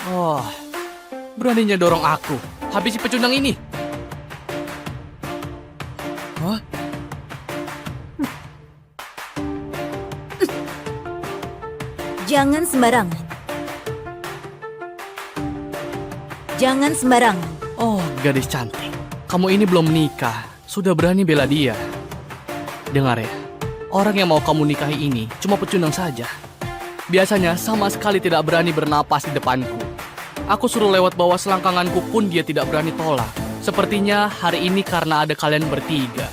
Oh, beraninya dorong aku. Habisi pecundang ini. Hah? Jangan sembarangan. Jangan sembarangan. Oh, gadis cantik. Kamu ini belum menikah. Sudah berani bela dia. Dengar ya, orang yang mau kamu nikahi ini cuma pecundang saja. Biasanya sama sekali tidak berani bernapas di depanku. Aku suruh lewat bawah selangkanganku pun dia tidak berani tolak. Sepertinya hari ini karena ada kalian bertiga.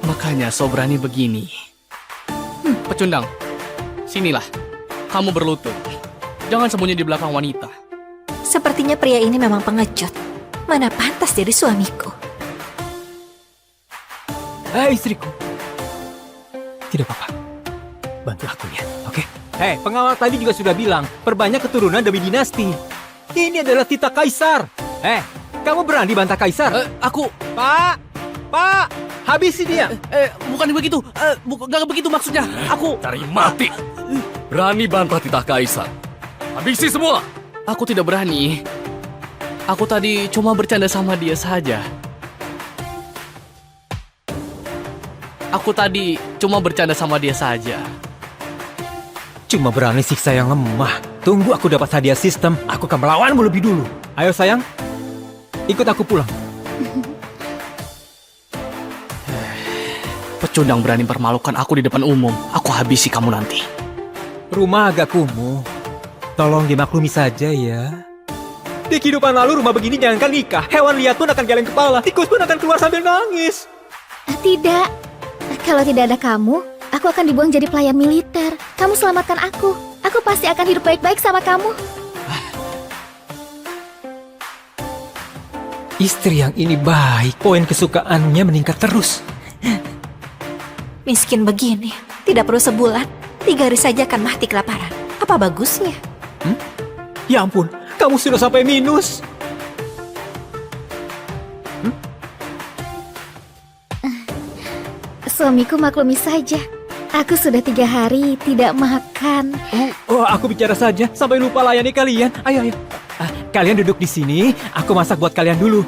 Makanya so berani begini. Pecundang, sinilah. Kamu berlutut. Jangan sembunyi di belakang wanita. Sepertinya pria ini memang pengecut. Mana pantas jadi suamiku. Hei istriku. Tidak apa-apa. Bantu aku ya, oke? Hei, pengawal tadi juga sudah bilang, perbanyak keturunan demi dinasti. Ini adalah titah kaisar. Kamu berani bantah kaisar? Aku... Pak, habisi dia. Bukan begitu. Gak begitu maksudnya. Aku... Cari mati. Berani bantah titah kaisar. Habisi semua. Aku tidak berani. Aku tadi cuma bercanda sama dia saja. Cuma berani siksa yang lemah. Tunggu aku dapat hadiah sistem, aku akan melawanmu lebih dulu. Ayo sayang, ikut aku pulang. Pecundang berani permalukan aku di depan umum. Aku habisi kamu nanti. Rumah agak kumuh. Tolong dimaklumi saja ya. Di kehidupan lalu rumah begini jangankan nikah. Hewan liar pun akan geleng kepala. Tikus pun akan keluar sambil nangis. Tidak. Kalau tidak ada kamu, aku akan dibuang jadi pelayan militer. Kamu selamatkan aku. Aku pasti akan hidup baik-baik sama kamu. Istri yang ini baik. Poin kesukaannya meningkat terus. Miskin begini. Tidak perlu sebulan. 3 hari saja akan mati kelaparan. Apa bagusnya? Ya ampun, kamu sudah sampai minus. Suamiku maklumi saja. Aku sudah 3 hari tidak makan. Oh, aku bicara saja sampai lupa layani kalian. Ayo. Kalian duduk di sini, aku masak buat kalian dulu.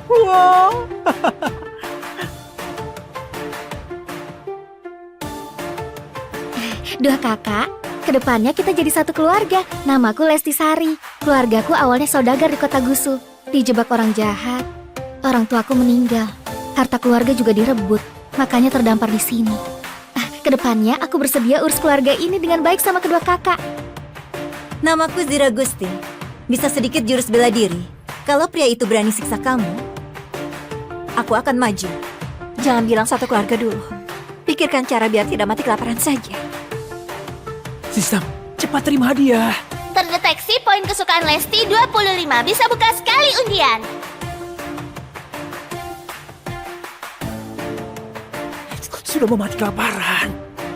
Wow. Dua kakak, kedepannya kita jadi satu keluarga. Namaku Lesti Sari. Keluargaku awalnya saudagar di kota Gusu. Dijebak orang jahat. Orang tuaku meninggal. Harta keluarga juga direbut. Makanya terdampar di sini. Kedepannya aku bersedia urus keluarga ini dengan baik sama kedua kakak. Namaku Zira Gusti. Bisa sedikit jurus bela diri. Kalau pria itu berani siksa kamu, aku akan maju. Jangan bilang satu keluarga dulu. Pikirkan cara biar tidak mati kelaparan saja. Sistem, cepat terima hadiah. Terdeteksi poin kesukaan Lesti 25. Bisa buka sekali undian. Sudah mau mati kelaparan.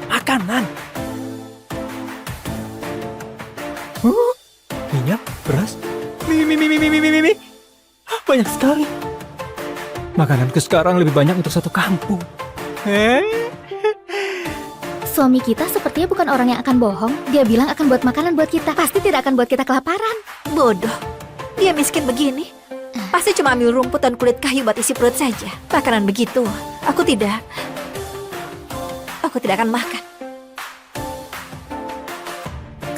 Makanan. Minyak, beras, mie. Banyak sekali. Makananku sekarang lebih banyak untuk satu kampung. Suami kita sepertinya bukan orang yang akan bohong. Dia bilang akan buat makanan buat kita. Pasti tidak akan buat kita kelaparan. Bodoh. Dia miskin begini. Pasti cuma ambil rumput dan kulit kayu buat isi perut saja. Makanan begitu, aku tidak akan makan.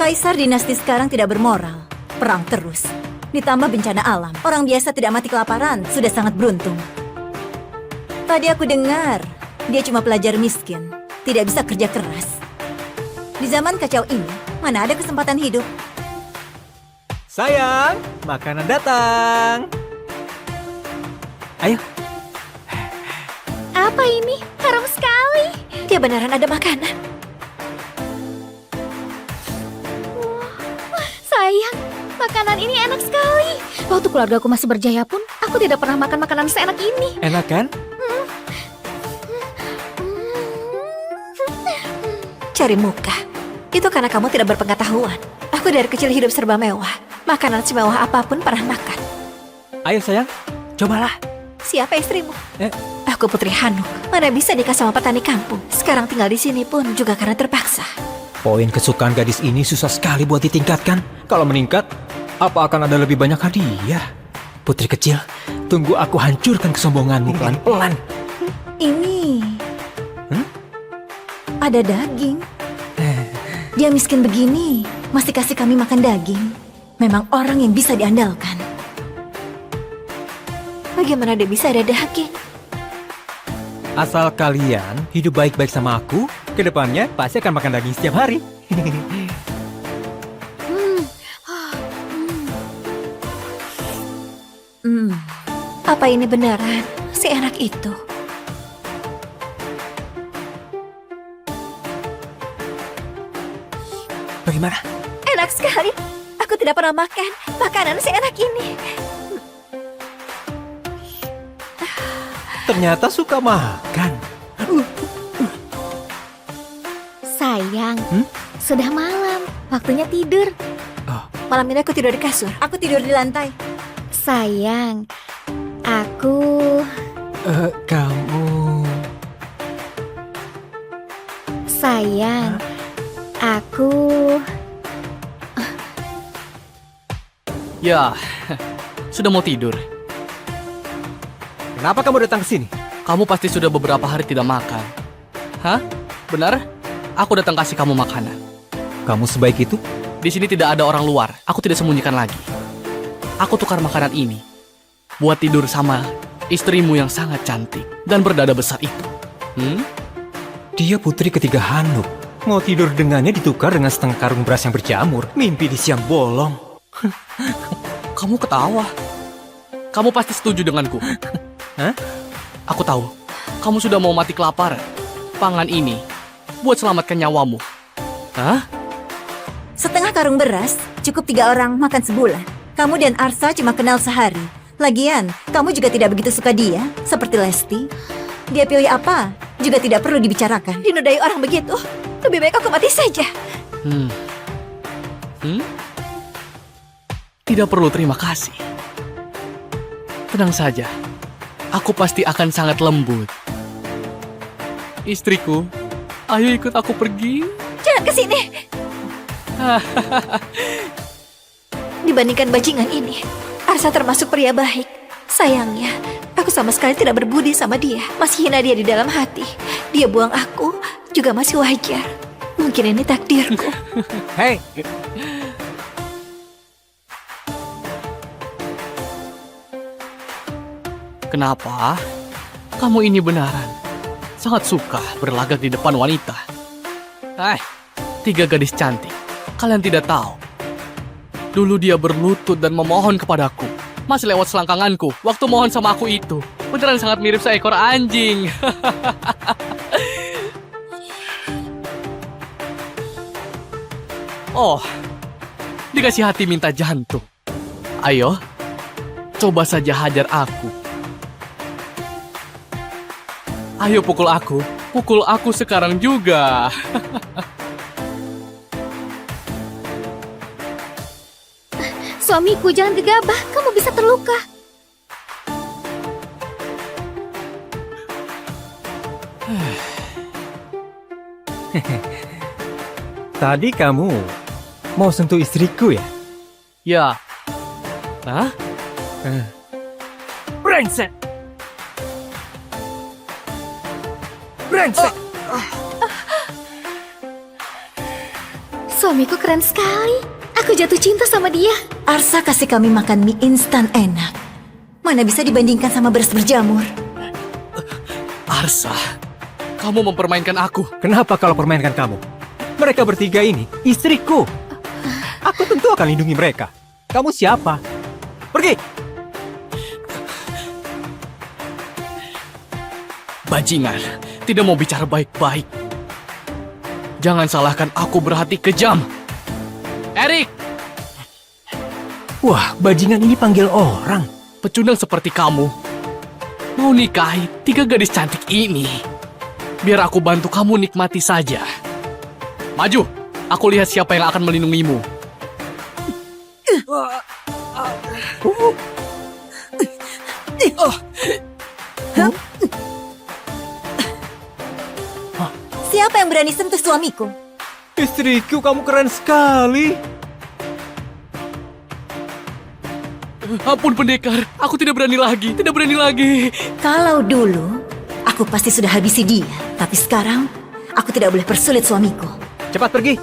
Kaisar dinasti sekarang tidak bermoral. Perang terus. Ditambah bencana alam. Orang biasa tidak mati kelaparan sudah sangat beruntung. Tadi aku dengar, dia cuma pelajar miskin. Tidak bisa kerja keras. Di zaman kacau ini, mana ada kesempatan hidup? Sayang, makanan datang. Ayo. Apa ini? Harum sekali. Dia beneran ada makanan. Sayang, makanan ini enak sekali. Waktu keluargaku masih berjaya pun, aku tidak pernah makan makanan seenak ini. Enak kan? Cari muka. Itu karena kamu tidak berpengetahuan. Aku dari kecil hidup serba mewah. Makanan semewah apapun pernah makan. Ayo sayang, cobalah. Siapa istrimu? Eh. Aku Aku Putri Hanuk. Mana bisa nikah sama petani kampung. Sekarang tinggal di sini pun juga karena terpaksa. Poin kesukaan gadis ini susah sekali buat ditingkatkan. Kalau meningkat, apa akan ada lebih banyak hadiah? Putri kecil, tunggu aku hancurkan kesombonganmu pelan-pelan. Ini... Ada daging. Dia miskin begini, masih kasih kami makan daging. Memang orang yang bisa diandalkan. Bagaimana dia bisa ada daging? Asal kalian hidup baik-baik sama aku, kedepannya pasti akan makan daging setiap hari. Apa ini beneran si anak itu? Bagaimana? Enak sekali. Aku tidak pernah makan makanan si anak ini. Ternyata suka makan. Sayang, sudah malam. Waktunya tidur. Malam ini aku tidur di kasur. Aku tidur di lantai. Sayang, aku... Kamu... Sayang, aku... Ya, sudah mau tidur. Kenapa kamu datang ke sini? Kamu pasti sudah beberapa hari tidak makan. Hah? Benar? Aku datang kasih kamu makanan. Kamu sebaik itu? Di sini tidak ada orang luar. Aku tidak sembunyikan lagi. Aku tukar makanan ini buat tidur sama istrimu yang sangat cantik dan berdada besar itu. Dia putri ketiga Hanuk. Mau tidur dengannya ditukar dengan setengah karung beras yang berjamur. Mimpi di siang bolong. Kamu ketawa. Kamu pasti setuju denganku. Hah? Aku tahu. Kamu sudah mau mati kelaparan. Pangan ini buat selamatkan nyawamu. Hah? Setengah karung beras cukup 3 orang makan sebulan. Kamu dan Arsa cuma kenal sehari. Lagian, kamu juga tidak begitu suka dia, seperti Lesti. Dia pilih apa juga tidak perlu dibicarakan. Dinodai orang begitu, lebih baik aku mati saja. Tidak perlu terima kasih. Tenang saja. Aku pasti akan sangat lembut. Istriku, ayo ikut aku pergi. Jangan ke sini. Dibandingkan bajingan ini, Arsa termasuk pria baik. Sayangnya, aku sama sekali tidak berbudi sama dia. Masih hina dia di dalam hati. Dia buang aku juga masih wajar. Mungkin ini takdirku. Hei, Kenapa? Kamu ini benaran sangat suka berlagak di depan wanita. 3 gadis cantik. Kalian tidak tahu. Dulu dia berlutut dan memohon kepadaku. Masih lewat selangkanganku waktu mohon sama aku itu. Beneran sangat mirip seekor anjing. Oh, dikasih hati minta jantung. Ayo, coba saja hajar aku. Ayo pukul aku sekarang juga. Suamiku, jangan gegabah. Kamu bisa terluka. tadi kamu mau sentuh istriku ya? Ya. Hah? Brengsek! Brengsek! Suamiku keren sekali. Aku jatuh cinta sama dia. Arsa kasih kami makan mie instan enak. Mana bisa dibandingkan sama beras berjamur. Arsa, kamu mempermainkan aku. Kenapa kalau permainkan kamu? Mereka bertiga ini istriku. Aku tentu akan lindungi mereka. Kamu siapa? Pergi! Bajingan, tidak mau bicara baik-baik. Jangan salahkan aku berhati kejam. Erik! Wah, bajingan ini panggil orang. Pecundang seperti kamu mau nikahi 3 gadis cantik ini. Biar aku bantu kamu nikmati saja. Maju, aku lihat siapa yang akan melindungimu. Siapa yang berani sentuh suamiku? Istriku, kamu keren sekali. Ampun pendekar, aku tidak berani lagi, tidak berani lagi. Kalau dulu, aku pasti sudah habisi dia. Tapi sekarang, aku tidak boleh persulit suamiku. Cepat pergi.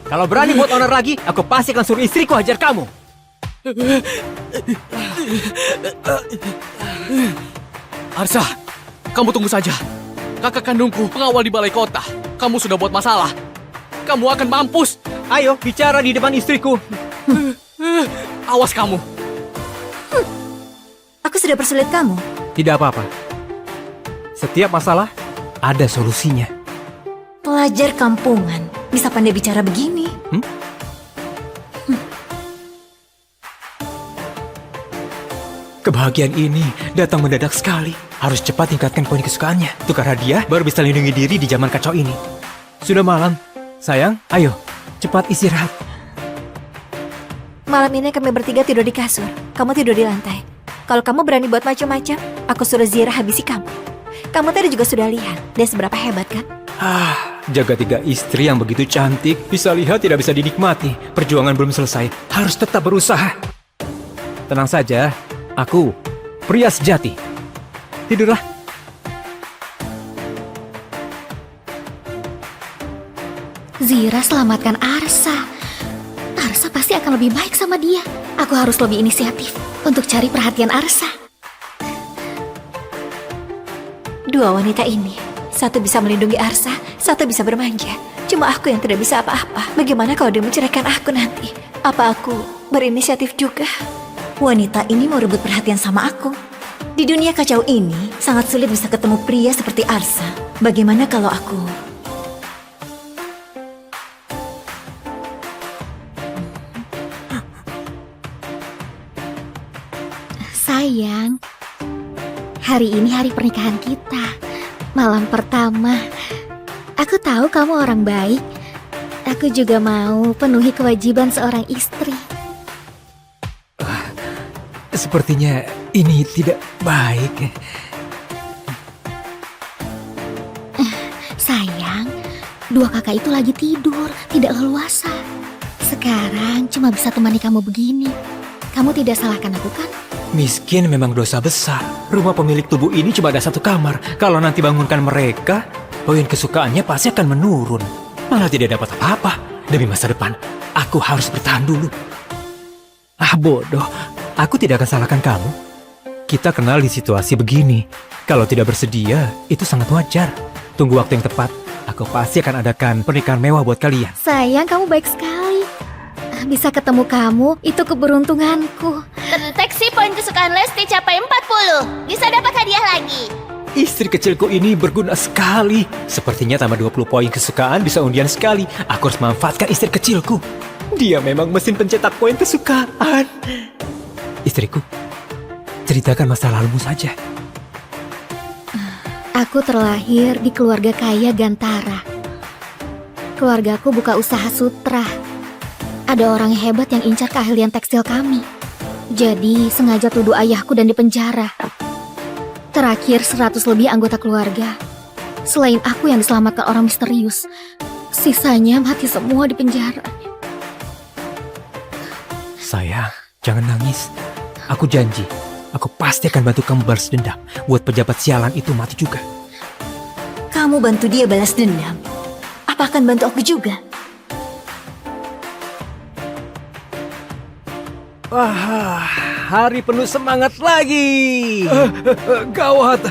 Kalau berani buat onar lagi, aku pasti akan suruh istriku hajar kamu. Arsa, kamu tunggu saja. Kakak kandungku pengawal di balai kota. Kamu sudah buat masalah. Kamu akan mampus. Ayo, bicara di depan istriku. Awas kamu. Aku sudah persulit kamu. Tidak apa-apa. Setiap masalah ada solusinya. Pelajar kampungan, bisa pandai bicara begini. Kebahagiaan ini datang mendadak sekali. Harus cepat tingkatkan poin kesukaannya. Tukar hadiah baru bisa lindungi diri di zaman kacau ini. Sudah malam. Sayang, ayo. Cepat istirahat. Malam ini kami bertiga tidur di kasur. Kamu tidur di lantai. Kalau kamu berani buat macam-macam, aku suruh Zira habisi kamu. Kamu tadi juga sudah lihat dia seberapa hebat kan? Jaga 3 istri yang begitu cantik. Bisa lihat tidak bisa dinikmati. Perjuangan belum selesai. Harus tetap berusaha. Tenang saja. Aku, pria sejati. Tidurlah. Zira selamatkan Arsa. Arsa pasti akan lebih baik sama dia. Aku harus lebih inisiatif untuk cari perhatian Arsa. Dua wanita ini, satu bisa melindungi Arsa, satu bisa bermanja. Cuma aku yang tidak bisa apa-apa. Bagaimana kalau dia menceraikan aku nanti? Apa aku berinisiatif juga? Wanita ini mau rebut perhatian sama aku. Di dunia kacau ini, sangat sulit bisa ketemu pria seperti Arsa. Bagaimana kalau aku... Sayang, hari ini hari pernikahan kita. Malam pertama. Aku tahu kamu orang baik. Aku juga mau penuhi kewajiban seorang istri. Sepertinya ini tidak baik. Sayang, dua kakak itu lagi tidur, tidak leluasa. Sekarang cuma bisa temani kamu begini. Kamu tidak salahkan aku kan? Miskin memang dosa besar. Rumah pemilik tubuh ini cuma ada 1 kamar. Kalau nanti bangunkan mereka, poin kesukaannya pasti akan menurun. Malah tidak dapat apa-apa. Demi masa depan, aku harus bertahan dulu. Bodoh. Aku tidak akan salahkan kamu. Kita kenal di situasi begini. Kalau tidak bersedia, itu sangat wajar. Tunggu waktu yang tepat. Aku pasti akan adakan pernikahan mewah buat kalian. Sayang, kamu baik sekali. Bisa ketemu kamu, itu keberuntunganku. Terdeteksi poin kesukaan Lesti capai 40. Bisa dapat hadiah lagi. Istri kecilku ini berguna sekali. Sepertinya tambah 20 poin kesukaan bisa undian sekali. Aku harus manfaatkan istri kecilku. Dia memang mesin pencetak poin kesukaan. Istriku, ceritakan masa lalumu saja. Aku terlahir di keluarga kaya Gantara. Keluargaku buka usaha sutra. Ada orang hebat yang incar keahlian tekstil kami. Jadi sengaja tuduh ayahku dan dipenjara. Terakhir 100 lebih anggota keluarga. Selain aku yang diselamatkan orang misterius, sisanya mati semua di penjara. Sayang, jangan nangis. Aku janji, aku pasti akan bantu kamu balas dendam. Buat pejabat sialan itu mati juga. Kamu bantu dia balas dendam. Apa akan bantu aku juga? Hari penuh semangat lagi. Gawat,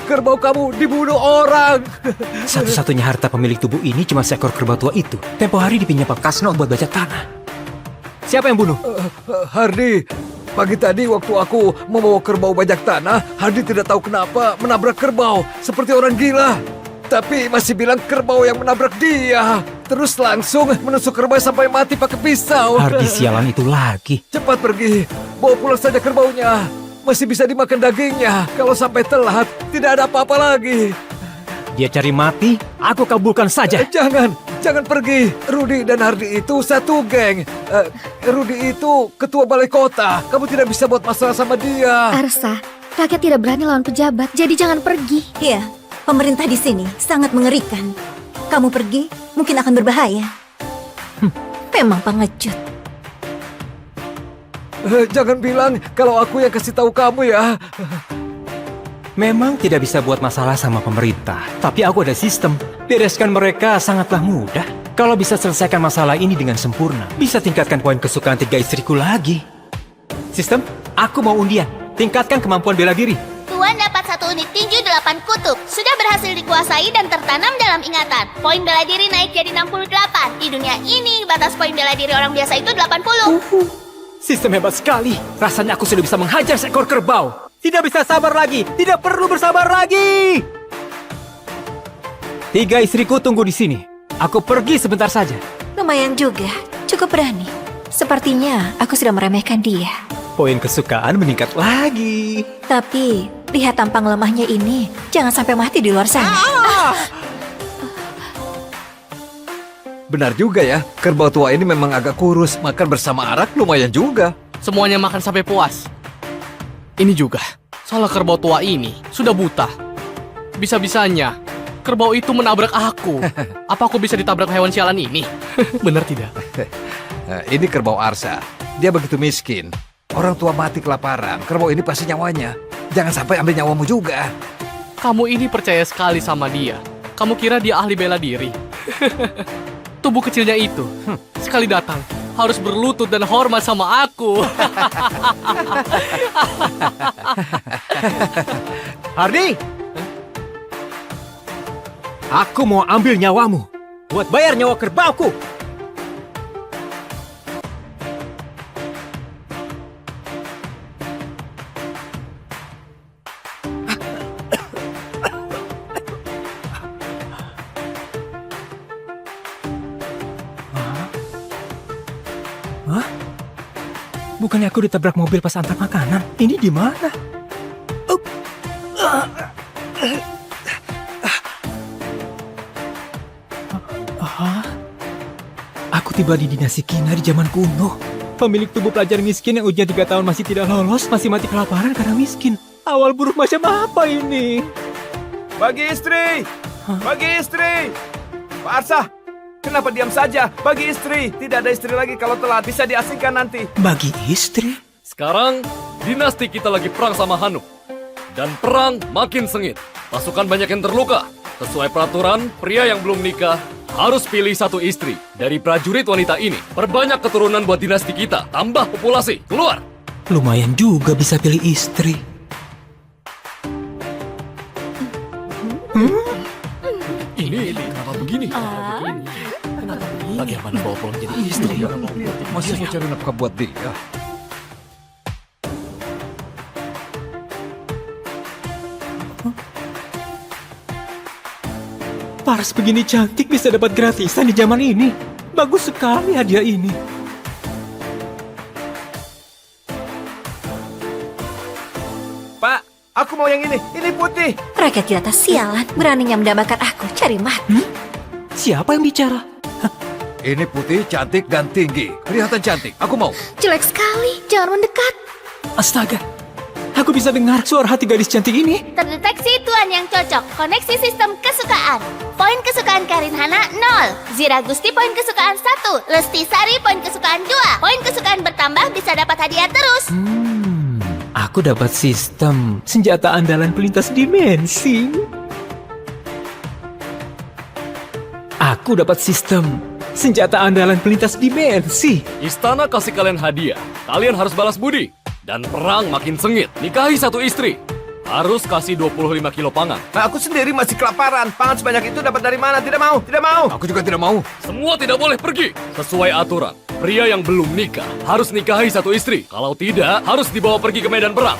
kerbau kamu dibunuh orang. Satu-satunya harta pemilik tubuh ini cuma seekor kerbau tua itu. Tempo hari dipinjam Pak Kasno buat baca tanah. Siapa yang bunuh? Hardi, pagi tadi waktu aku membawa kerbau bajak tanah, Hardi tidak tahu kenapa menabrak kerbau seperti orang gila. Tapi masih bilang kerbau yang menabrak dia. Terus langsung menusuk kerbau sampai mati pakai pisau. Hardi sialan itu lagi. Cepat pergi, bawa pulang saja kerbaunya. Masih bisa dimakan dagingnya. Kalau sampai telat, tidak ada apa-apa lagi. Dia cari mati, aku kabulkan saja. Jangan pergi. Rudi dan Hardi itu satu geng. Rudi itu ketua balai kota. Kamu tidak bisa buat masalah sama dia. Arsa, rakyat tidak berani lawan pejabat, jadi jangan pergi. Iya, pemerintah di sini sangat mengerikan. Kamu pergi, mungkin akan berbahaya. Memang pengecut. Jangan bilang kalau aku yang kasih tahu kamu ya. Memang tidak bisa buat masalah sama pemerintah, tapi aku ada sistem. Bereskan mereka sangatlah mudah. Kalau bisa selesaikan masalah ini dengan sempurna, bisa tingkatkan poin kesukaan 3 istriku lagi. Sistem, aku mau undian. Tingkatkan kemampuan bela diri. Tuan dapat 1 unit tinju 8 kutub. Sudah berhasil dikuasai dan tertanam dalam ingatan. Poin bela diri naik jadi 68. Di dunia ini, batas poin bela diri orang biasa itu 80. Sistem hebat sekali. Rasanya aku sudah bisa menghajar seekor kerbau. Tidak bisa sabar lagi. Tidak perlu bersabar lagi. 3 istriku tunggu di sini. Aku pergi sebentar saja. Lumayan juga, cukup berani. Sepertinya aku sudah meremehkan dia. Poin kesukaan meningkat lagi. Tapi, lihat tampang lemahnya ini. Jangan sampai mati di luar sana. Benar juga ya, kerbau tua ini memang agak kurus. Makan bersama arak lumayan juga. Semuanya makan sampai puas. Ini juga, salah kerbau tua ini sudah buta. Bisa-bisanya, kerbau itu menabrak aku. Apa aku bisa ditabrak hewan sialan ini? Benar tidak? Ini kerbau Arsa. Dia begitu miskin. Orang tua mati kelaparan. Kerbau ini pasti nyawanya. Jangan sampai ambil nyawamu juga. Kamu ini percaya sekali sama dia. Kamu kira dia ahli bela diri? Tubuh kecilnya itu, sekali datang, harus berlutut dan hormat sama aku. Hardy! Aku mau ambil nyawamu. Buat bayar nyawa kerbauku. Hah? Bukannya aku ditabrak mobil pas antar makanan? Ini di mana? Aku tiba di dinasti Kina di zaman kuno. Pemilik tubuh pelajar miskin yang ujian 3 tahun masih tidak lolos, masih mati kelaparan karena miskin. Awal buruk macam apa ini? Bagi istri! Bagi istri! Pak Arsa, kenapa diam saja? Bagi istri! Tidak ada istri lagi kalau telat, bisa diasingkan nanti. Bagi istri? Sekarang, dinasti kita lagi perang sama Hanuk. Dan perang makin sengit. Pasukan banyak yang terluka. Sesuai peraturan, pria yang belum nikah harus pilih 1 istri. Dari prajurit wanita ini, perbanyak keturunan buat dinasti kita. Tambah populasi, keluar! Lumayan juga bisa pilih istri. Ini kenapa begini? Kenapa begini? Bagaimana bawa pulang jadi istri? Masih mau cari nafkah buat dia. Paras begini cantik bisa dapat gratisan di zaman ini. Bagus sekali hadiah ini. Pak, aku mau yang ini. Ini putih. Rakyat di atas sialan, beraninya mendambakan aku. Cari mati. Siapa yang bicara? Ini putih, cantik, dan tinggi. Kelihatan cantik. Aku mau. Jelek sekali, jangan mendekat. Astaga, aku bisa dengar suara hati gadis cantik ini. Terdeteksi tuan yang cocok. Koneksi sistem kesukaan. Poin kesukaan Karin Hana 0. Zira Gusti poin kesukaan 1. Lesti Sari poin kesukaan 2. Poin kesukaan bertambah bisa dapat hadiah terus. Aku dapat sistem senjata andalan pelintas dimensi. Aku dapat sistem senjata andalan pelintas dimensi. Istana kasih kalian hadiah. Kalian harus balas budi. Dan perang makin sengit. Nikahi 1 istri. Harus kasih 25 kilo pangan. Nah, aku sendiri masih kelaparan. Pangan sebanyak itu dapat dari mana? Tidak mau, tidak mau. Aku juga tidak mau. Semua tidak boleh pergi. Sesuai aturan, pria yang belum nikah harus nikahi 1 istri. Kalau tidak, harus dibawa pergi ke medan perang.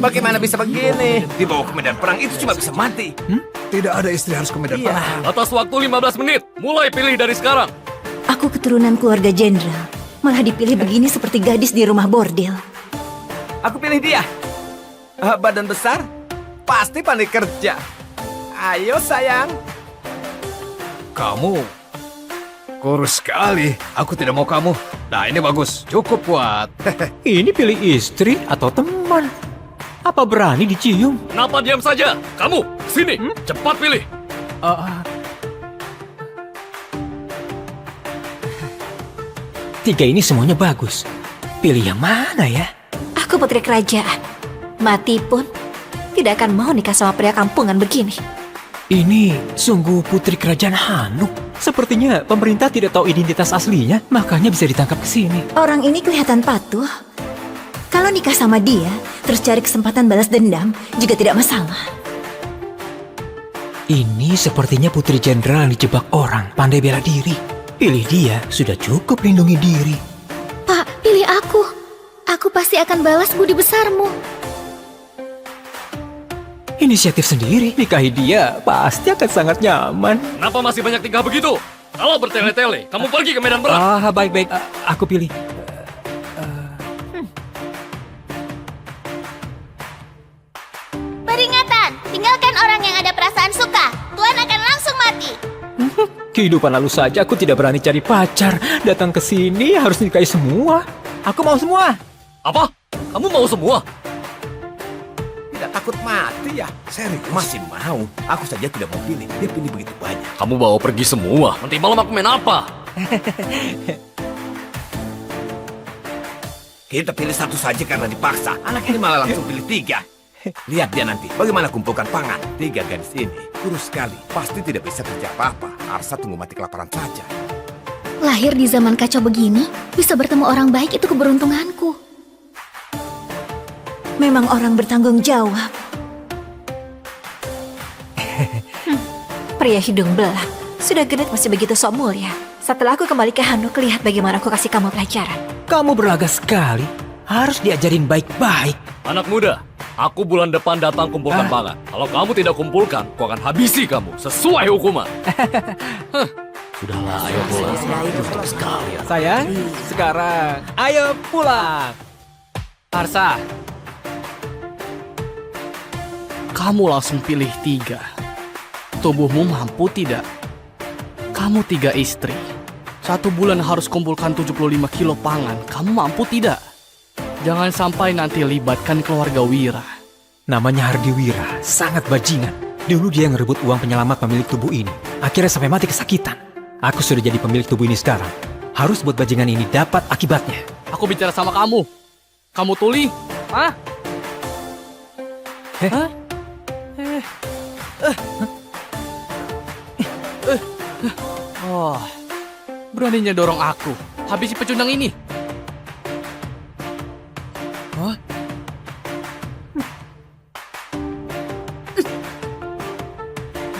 Bagaimana bisa begini? Dibawa ke medan perang itu cuma bisa mati. Tidak ada istri harus ke medan perang. Atas waktu 15 menit. Mulai pilih dari sekarang. Aku keturunan keluarga jenderal. Malah dipilih begini seperti gadis di rumah bordil. Aku pilih dia. Badan besar, pasti pandai kerja. Ayo sayang. Kamu kurus sekali. Aku tidak mau kamu. Nah, ini bagus. Cukup buat. Ini pilih istri atau teman? Apa berani dicium? Kenapa diam saja? Kamu, sini. Cepat pilih. Tiga ini semuanya bagus. Pilih yang mana ya? Aku putri kerajaan. Mati pun tidak akan mau nikah sama pria kampungan begini. Ini sungguh putri kerajaan Hanuk. Sepertinya pemerintah tidak tahu identitas aslinya, makanya bisa ditangkap ke sini. Orang ini kelihatan patuh. Kalau nikah sama dia, terus cari kesempatan balas dendam, juga tidak masalah. Ini sepertinya putri jenderal yang dijebak orang, pandai bela diri. Pilih dia, sudah cukup lindungi diri. Pak, pilih aku. Aku pasti akan balas budi besarmu. Inisiatif sendiri, nikahi dia pasti akan sangat nyaman. Kenapa masih banyak tingkah begitu? Kalau bertele-tele, kamu pergi ke medan perang. Baik-baik, aku pilih. Peringatan, tinggalkan orang yang ada perasaan suka. Tuan akan langsung mati. Kehidupan lalu saja aku tidak berani cari pacar. Datang ke sini harus nikahi semua. Aku mau semua. Apa? Kamu mau semua? Tidak takut mati ya? Serius? Masih mau. Aku saja tidak mau pilih. Dia pilih begitu banyak. Kamu bawa pergi semua. Nanti malam aku main apa? Kita pilih satu saja karena dipaksa. Anak ini malah langsung pilih 3. Lihat dia nanti, bagaimana kumpulkan pangan. 3 gadis ini, kurus sekali. Pasti tidak bisa kerja apa-apa. Arsa tunggu mati kelaparan saja. Lahir di zaman kacau begini, bisa bertemu orang baik itu keberuntunganku. Memang orang bertanggung jawab. Pria hidung belang. Sudah genit masih begitu sok mulia. Setelah aku kembali ke Hanuk, lihat bagaimana aku kasih kamu pelajaran. Kamu berlaga sekali. Harus diajarin baik-baik. Anak muda, aku bulan depan datang kumpulkan pangan. Kalau kamu tidak kumpulkan, aku akan habisi kamu sesuai hukuman. Sudahlah, ayo pulang. Sayang, sekarang ayo pulang. Arsa, kamu langsung pilih 3. Tubuhmu mampu tidak? Kamu 3 istri. 1 bulan harus kumpulkan 75 kilo pangan. Kamu mampu tidak? Jangan sampai nanti libatkan keluarga Wira. Namanya Hardi Wira, sangat bajingan. Dulu dia ngerebut uang penyelamat pemilik tubuh ini. Akhirnya sampai mati kesakitan. Aku sudah jadi pemilik tubuh ini sekarang. Harus buat bajingan ini dapat akibatnya. Aku bicara sama kamu. Kamu tuli? Hah? Hah? Oh, beraninya dorong aku. Habisi pecundang ini. Hah?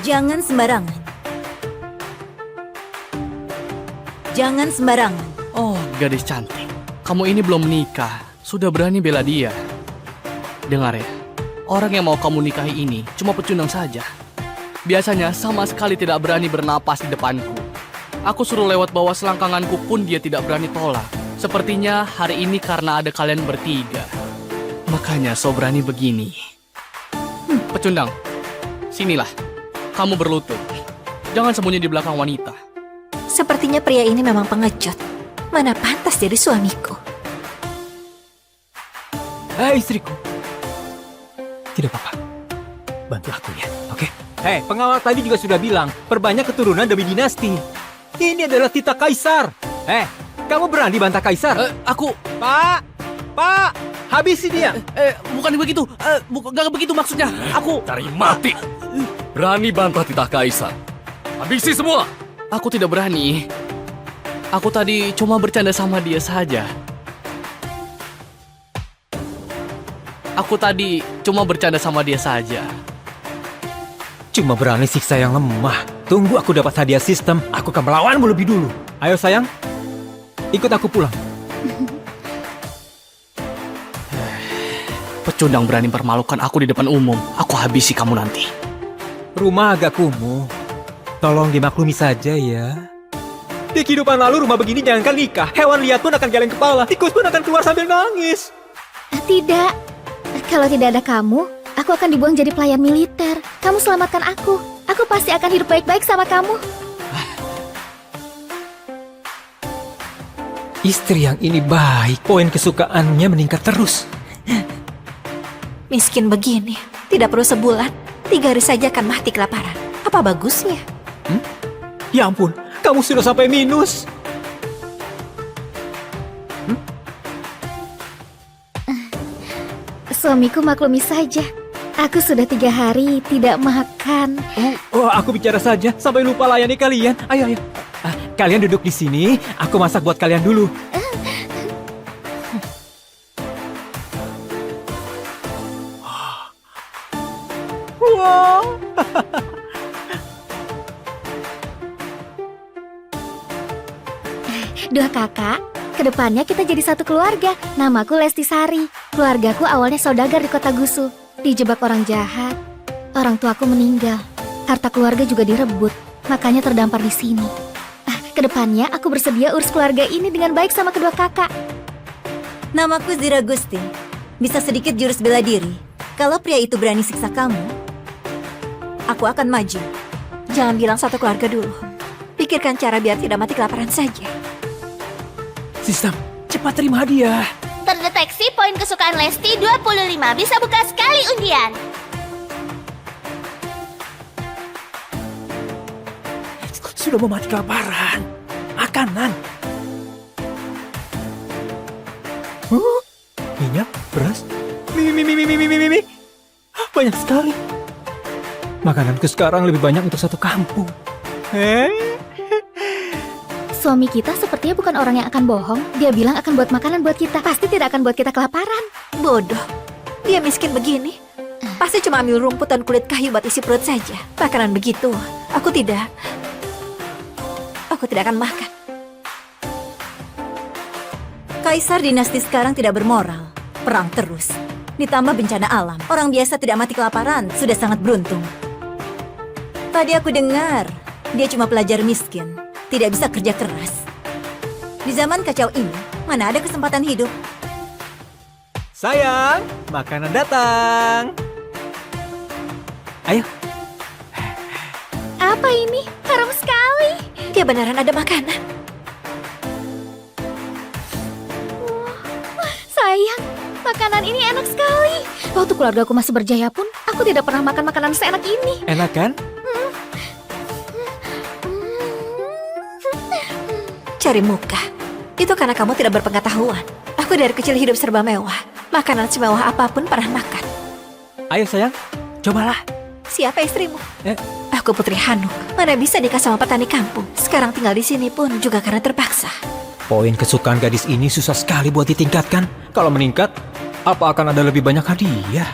Jangan sembarangan. Jangan sembarangan. Oh, gadis cantik. Kamu ini belum menikah. Sudah berani bela dia. Dengar ya, orang yang mau kamu nikahi ini cuma pecundang saja. Biasanya sama sekali tidak berani bernapas di depanku. Aku suruh lewat bawah selangkanganku pun dia tidak berani tolak. Sepertinya hari ini karena ada kalian bertiga. Makanya so berani begini. Pecundang, sinilah. Kamu berlutut. Jangan sembunyi di belakang wanita. Sepertinya pria ini memang pengecut. Mana pantas jadi suamiku. Hei istriku. Tidak apa-apa. Bantu aku ya, oke? Hei, pengawal tadi juga sudah bilang, perbanyak keturunan demi dinasti. Ini adalah titah kaisar. Hei, kamu berani bantah kaisar? Aku... Pak, habisi dia. Bukan begitu. Gak begitu maksudnya. Aku... Cari mati. Berani bantah titah kaisar. Habisi semua. Aku tidak berani. Aku tadi cuma bercanda sama dia saja. Aku tadi cuma bercanda sama dia saja. Cuma berani siksa yang lemah. Tunggu aku dapat hadiah sistem, aku akan melawanmu lebih dulu. Ayo sayang, ikut aku pulang. Pecundang berani mempermalukan aku di depan umum. Aku habisi kamu nanti. Rumah agak kumuh. Tolong dimaklumi saja ya. Di kehidupan lalu rumah begini jangankan nikah. Hewan liar pun akan geleng kepala. Tikus pun akan keluar sambil nangis. Tidak. Kalau tidak ada kamu, aku akan dibuang jadi pelayan militer. Kamu selamatkan aku. Aku pasti akan hidup baik-baik sama kamu. Istri yang ini baik. Poin kesukaannya meningkat terus. Miskin begini. Tidak perlu sebulan. 3 hari saja akan mati kelaparan. Apa bagusnya? Ya ampun, kamu sudah sampai minus. Suamiku maklumi saja. Aku sudah 3 hari tidak makan. Oh, aku bicara saja sampai lupa layani kalian. Ayo. Kalian duduk di sini, aku masak buat kalian dulu. Wow. Dua kakak, kedepannya kita jadi satu keluarga. Namaku Lesti Sari. Keluargaku awalnya saudagar di Kota Gusu. Dijebak orang jahat. Orang tuaku meninggal. Harta keluarga juga direbut. Makanya terdampar di sini. Kedepannya aku bersedia urus keluarga ini dengan baik sama kedua kakak. Namaku Zira Gusti. Bisa sedikit jurus bela diri. Kalau pria itu berani siksa kamu, aku akan maju. Jangan bilang satu keluarga dulu. Pikirkan cara biar tidak mati kelaparan saja. Sistem, cepat terima hadiah. Terdeteksi poin kesukaan Lesti 25. Bisa buka sekali undian. Sudah mau mati kelaparan. Makanan. Minyak, beras, mie. Banyak sekali. Makananku sekarang lebih banyak untuk satu kampung. Suami kita sepertinya bukan orang yang akan bohong. Dia bilang akan buat makanan buat kita. Pasti tidak akan buat kita kelaparan. Bodoh. Dia miskin begini. Pasti cuma ambil rumput dan kulit kayu buat isi perut saja. Makanan begitu, aku tidak akan makan. Kaisar dinasti sekarang tidak bermoral. Perang terus. Ditambah bencana alam. Orang biasa tidak mati kelaparan, sudah sangat beruntung. Tadi aku dengar, dia cuma pelajar miskin. Tidak bisa kerja keras. Di zaman kacau ini, mana ada kesempatan hidup? Sayang, makanan datang. Ayo. Apa ini? Harum sekali. Dia beneran ada makanan. Sayang, makanan ini enak sekali. Waktu keluargaku masih berjaya pun, aku tidak pernah makan makanan seenak ini. Enak kan? Cari muka. Itu karena kamu tidak berpengetahuan. Aku dari kecil hidup serba mewah. Makanan semewah apapun pernah makan. Ayo sayang, cobalah. Siapa istrimu? Eh. Aku Putri Hanuk. Mana bisa nikah sama petani kampung. Sekarang tinggal di sini pun juga karena terpaksa. Poin kesukaan gadis ini susah sekali buat ditingkatkan. Kalau meningkat, apa akan ada lebih banyak hadiah?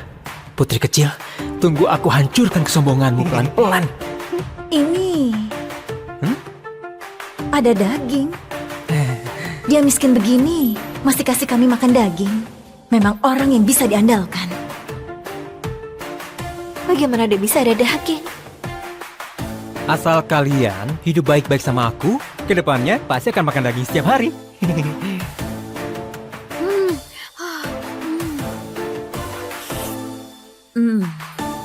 Putri kecil, tunggu aku hancurkan kesombonganmu pelan-pelan. Ini... ada daging. Dia miskin begini, masih kasih kami makan daging. Memang orang yang bisa diandalkan. Bagaimana dia bisa ada daging? Asal kalian hidup baik-baik sama aku, kedepannya pasti akan makan daging setiap hari.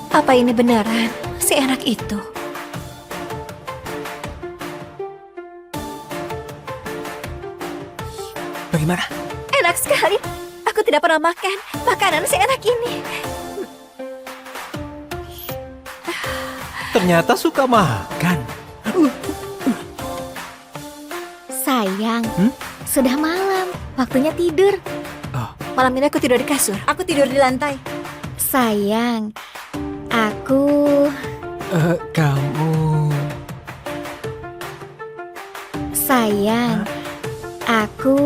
Apa ini beneran? Seenak itu? Bagaimana? Enak sekali. Aku tidak pernah makan makanan seenak ini. Ternyata suka makan. Sayang, sudah malam. Waktunya tidur. Malam ini aku tidur di kasur. Aku tidur di lantai. Sayang, aku... Kamu... Sayang, aku...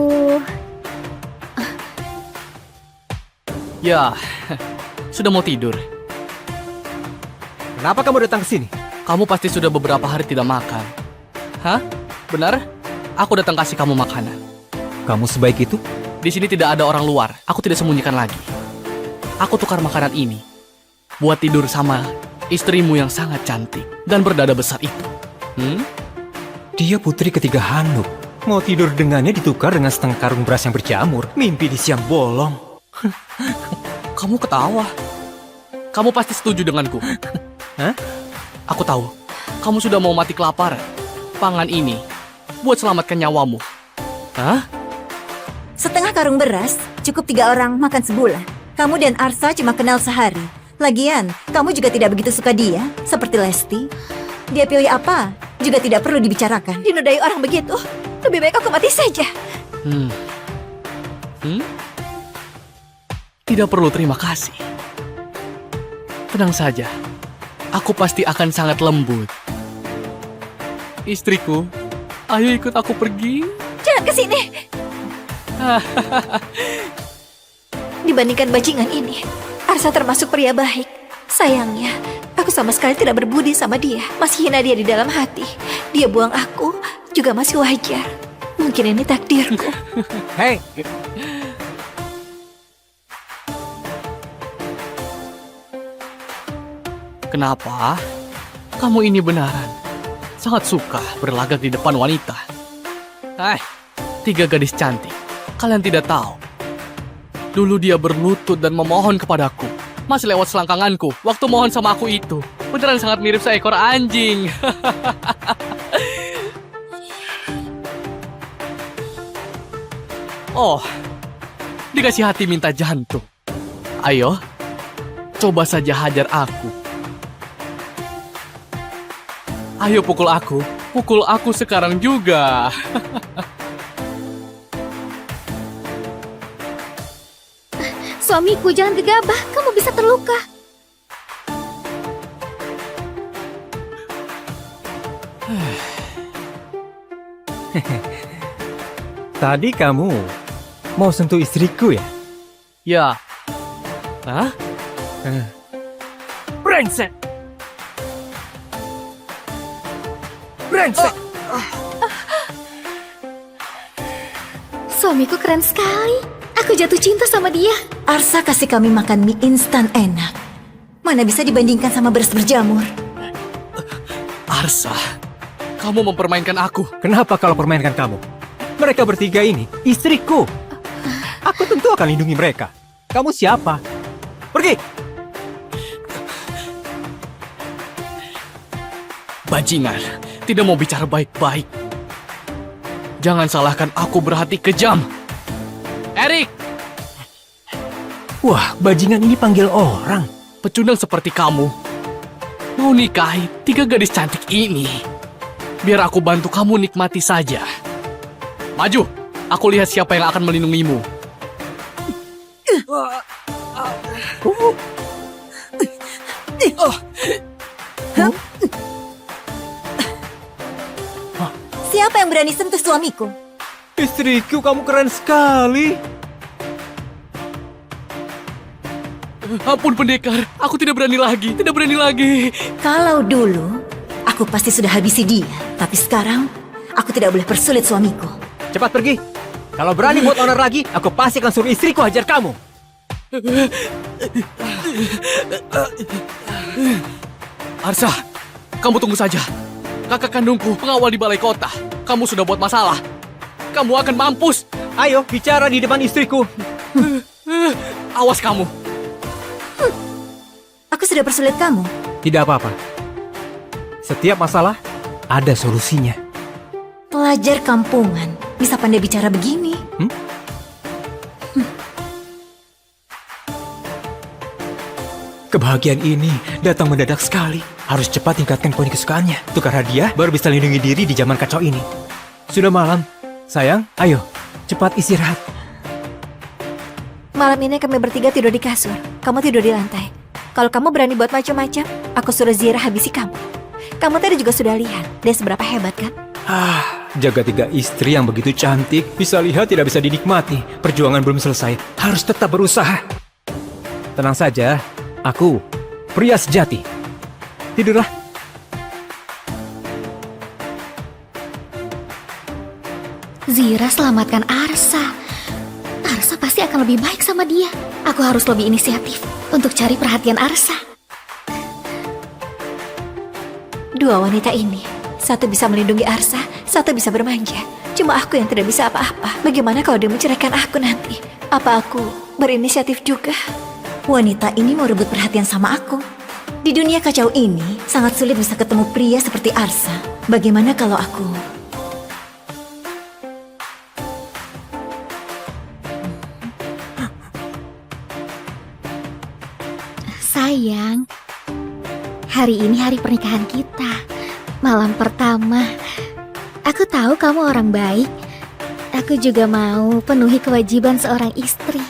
Ya, sudah mau tidur. Kenapa kamu datang ke sini? Kamu pasti sudah beberapa hari tidak makan. Hah? Benar? Aku datang kasih kamu makanan. Kamu sebaik itu? Di sini tidak ada orang luar. Aku tidak sembunyikan lagi. Aku tukar makanan ini buat tidur sama istrimu yang sangat cantik dan berdada besar itu. Dia putri ketiga Hanuk. Mau tidur dengannya ditukar dengan setengah karung beras yang berjamur. Mimpi di siang bolong. Kamu ketawa. Kamu pasti setuju denganku. Hah? Aku tahu. Kamu sudah mau mati kelaparan. Pangan ini buat selamatkan nyawamu. Hah? Setengah karung beras cukup 3 orang makan sebulan. Kamu dan Arsa cuma kenal sehari. Lagian, kamu juga tidak begitu suka dia, seperti Lesti. Dia pilih apa juga tidak perlu dibicarakan. Dinodai orang begitu, lebih baik aku mati saja. Tidak perlu terima kasih. Tenang saja, aku pasti akan sangat lembut. Istriku, ayo ikut aku pergi. Jangan ke sini. Dibandingkan bajingan ini, Arsa termasuk pria baik. Sayangnya, aku sama sekali tidak berbudi sama dia. Masih hina dia di dalam hati. Dia buang aku juga masih wajar. Mungkin ini takdirku. Hei, Kenapa? Kamu ini benaran sangat suka berlagak di depan wanita. Tiga gadis cantik. Kalian tidak tahu. Dulu dia berlutut dan memohon kepadaku. Masih lewat selangkanganku waktu mohon sama aku itu. Beneran sangat mirip seekor anjing. Oh, dikasih hati minta jantung. Ayo, coba saja hajar aku. Ayo pukul aku sekarang juga. Suamiku, jangan gegabah, kamu bisa terluka. tadi kamu mau sentuh istriku ya? Ya. Hah? Brengsek! Brengsek! Suamiku keren sekali. Aku jatuh cinta sama dia. Arsa kasih kami makan mie instan enak. Mana bisa dibandingkan sama beras berjamur. Arsa, kamu mempermainkan aku. Kenapa kalau permainkan kamu? Mereka bertiga ini istriku. Aku tentu akan lindungi mereka. Kamu siapa? Pergi! Bajingan, tidak mau bicara baik-baik. Jangan salahkan aku berhati kejam. Erik! Wah, bajingan ini panggil orang. Pecundang seperti kamu mau nikahi tiga gadis cantik ini. Biar aku bantu kamu nikmati saja. Maju, aku lihat siapa yang akan melindungimu. Siapa yang berani sentuh suamiku? Istriku, kamu keren sekali. Ampun pendekar, aku tidak berani lagi. Kalau dulu, aku pasti sudah habisi dia. Tapi sekarang, aku tidak boleh persulit suamiku. Cepat pergi. Kalau berani buat onar lagi, aku pasti akan suruh istriku hajar kamu. Arsa, kamu tunggu saja. Kakak kandungku pengawal di balai kota. Kamu sudah buat masalah. Kamu akan mampus. Ayo, bicara di depan istriku. Awas kamu. Aku sudah persulit kamu. Tidak apa-apa. Setiap masalah, ada solusinya. Pelajar kampungan, bisa pandai bicara begini. Kebahagiaan ini datang mendadak sekali. Harus cepat tingkatkan poin kesukaannya. Tukar hadiah baru bisa lindungi diri di zaman kacau ini. Sudah malam. Sayang, ayo. Cepat istirahat. Malam ini kami bertiga tidur di kasur. Kamu tidur di lantai. Kalau kamu berani buat macam-macam, aku suruh Zira habisi kamu. Kamu tadi juga sudah lihat dia seberapa hebat kan? Jaga tiga istri yang begitu cantik. Bisa lihat tidak bisa dinikmati. Perjuangan belum selesai. Harus tetap berusaha. Tenang saja. Aku pria sejati. Tidurlah. Zira selamatkan Arsa. Arsa pasti akan lebih baik sama dia. Aku harus lebih inisiatif untuk cari perhatian Arsa. Dua wanita ini, satu bisa melindungi Arsa, satu bisa bermanja. Cuma aku yang tidak bisa apa-apa. Bagaimana kalau dia menceraikan aku nanti? Apa aku berinisiatif juga? Wanita ini mau rebut perhatian sama aku. Di dunia kacau ini, sangat sulit bisa ketemu pria seperti Arsa. Bagaimana kalau aku... Sayang, hari ini hari pernikahan kita. Malam pertama. Aku tahu kamu orang baik. Aku juga mau penuhi kewajiban seorang istri.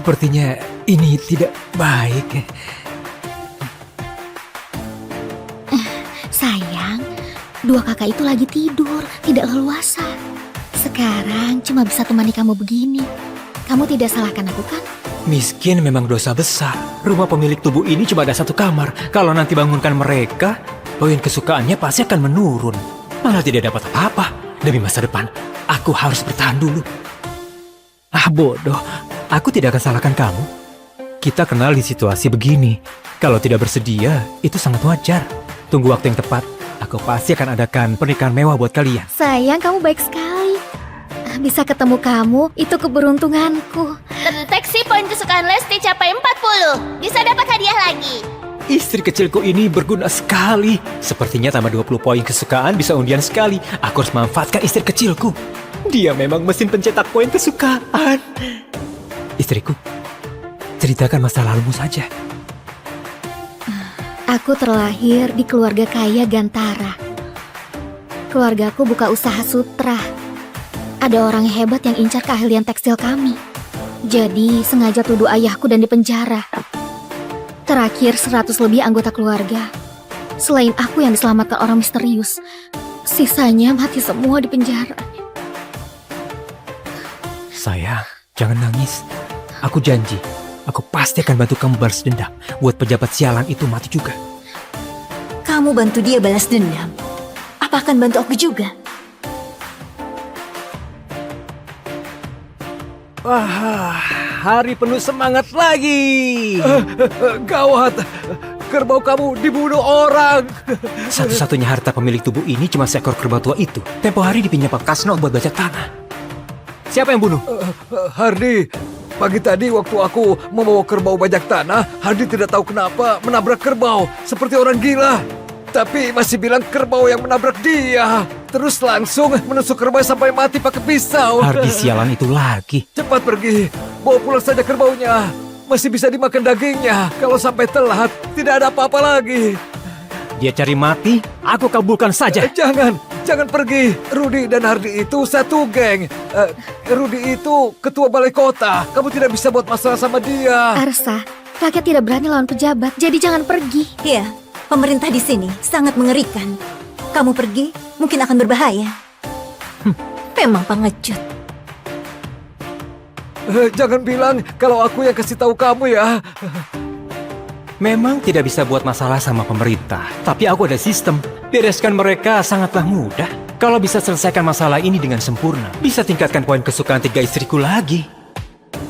Sepertinya ini tidak baik. Sayang, dua kakak itu lagi tidur, tidak leluasa. Sekarang cuma bisa temani kamu begini. Kamu tidak salahkan aku kan? Miskin memang dosa besar. Rumah pemilik tubuh ini cuma ada satu kamar. Kalau nanti bangunkan mereka, poin kesukaannya pasti akan menurun. Malah tidak dapat apa-apa. Demi masa depan, aku harus bertahan dulu. Ah bodoh, aku tidak akan salahkan kamu. Kita kenal di situasi begini. Kalau tidak bersedia, itu sangat wajar. Tunggu waktu yang tepat. Aku pasti akan adakan pernikahan mewah buat kalian. Sayang, kamu baik sekali. Bisa ketemu kamu, itu keberuntunganku. Terdeteksi poin kesukaan Lesti capai 40. Bisa dapat hadiah lagi. Istri kecilku ini berguna sekali. Sepertinya tambah 20 poin kesukaan bisa undian sekali. Aku harus manfaatkan istri kecilku. Dia memang mesin pencetak poin kesukaan. Istriku, ceritakan masa lalumu saja. Aku terlahir di keluarga kaya Gantara. Keluargaku buka usaha sutra. Ada orang hebat yang incar keahlian tekstil kami. Jadi sengaja tuduh ayahku dan dipenjara. Terakhir 100 lebih anggota keluarga. Selain aku yang diselamatkan orang misterius, sisanya mati semua di penjara. Sayang, jangan nangis. Aku janji, aku pasti akan bantu kamu balas dendam. Buat pejabat sialan itu mati juga. Kamu bantu dia balas dendam. Apa akan bantu aku juga? Wah, hari penuh semangat lagi. Gawat, kerbau kamu dibunuh orang. Satu-satunya harta pemilik tubuh ini cuma seekor kerbau tua itu. Tempo hari dipinjam Pak Kasno buat bajak tanah. Siapa yang bunuh? Hardi, pagi tadi waktu aku membawa kerbau bajak tanah, Hardi tidak tahu kenapa menabrak kerbau seperti orang gila. Tapi masih bilang kerbau yang menabrak dia. Terus langsung menusuk kerbau sampai mati pakai pisau. Hardi sialan itu lagi. Cepat pergi, bawa pulang saja kerbaunya. Masih bisa dimakan dagingnya. Kalau sampai telat, tidak ada apa-apa lagi. Dia cari mati, aku kabulkan saja. Jangan pergi. Rudi dan Hardi itu satu geng. Rudi itu ketua balai kota. Kamu tidak bisa buat masalah sama dia. Arsa, rakyat tidak berani lawan pejabat, jadi jangan pergi. Iya, pemerintah di sini sangat mengerikan. Kamu pergi, mungkin akan berbahaya. Memang pengecut. Jangan bilang kalau aku yang kasih tahu kamu ya. Memang tidak bisa buat masalah sama pemerintah, tapi aku ada sistem. Bereskan mereka sangatlah mudah. Kalau bisa selesaikan masalah ini dengan sempurna, bisa tingkatkan poin kesukaan 3 istriku lagi.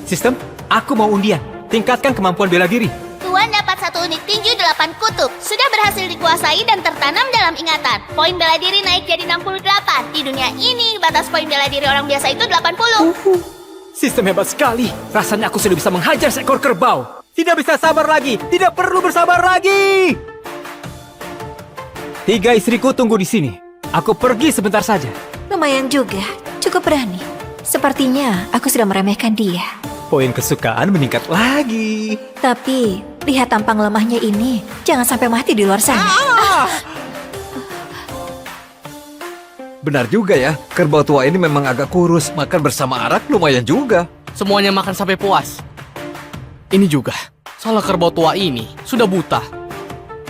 Sistem, aku mau undian. Tingkatkan kemampuan bela diri. Tuan dapat 1 unit tinju 8 kutub. Sudah berhasil dikuasai dan tertanam dalam ingatan. Poin bela diri naik jadi 68. Di dunia ini, batas poin bela diri orang biasa itu 80. Sistem hebat sekali. Rasanya aku sudah bisa menghajar seekor kerbau. Tidak bisa sabar lagi. Tidak perlu bersabar lagi. 3 istriku tunggu di sini. Aku pergi sebentar saja. Lumayan juga, cukup berani. Sepertinya aku sudah meremehkan dia. Poin kesukaan meningkat lagi. Tapi, lihat tampang lemahnya ini, jangan sampai mati di luar sana. Benar juga ya, kerbau tua ini memang agak kurus. Makan bersama arak lumayan juga. Semuanya makan sampai puas. Ini juga, salah kerbau tua ini sudah buta.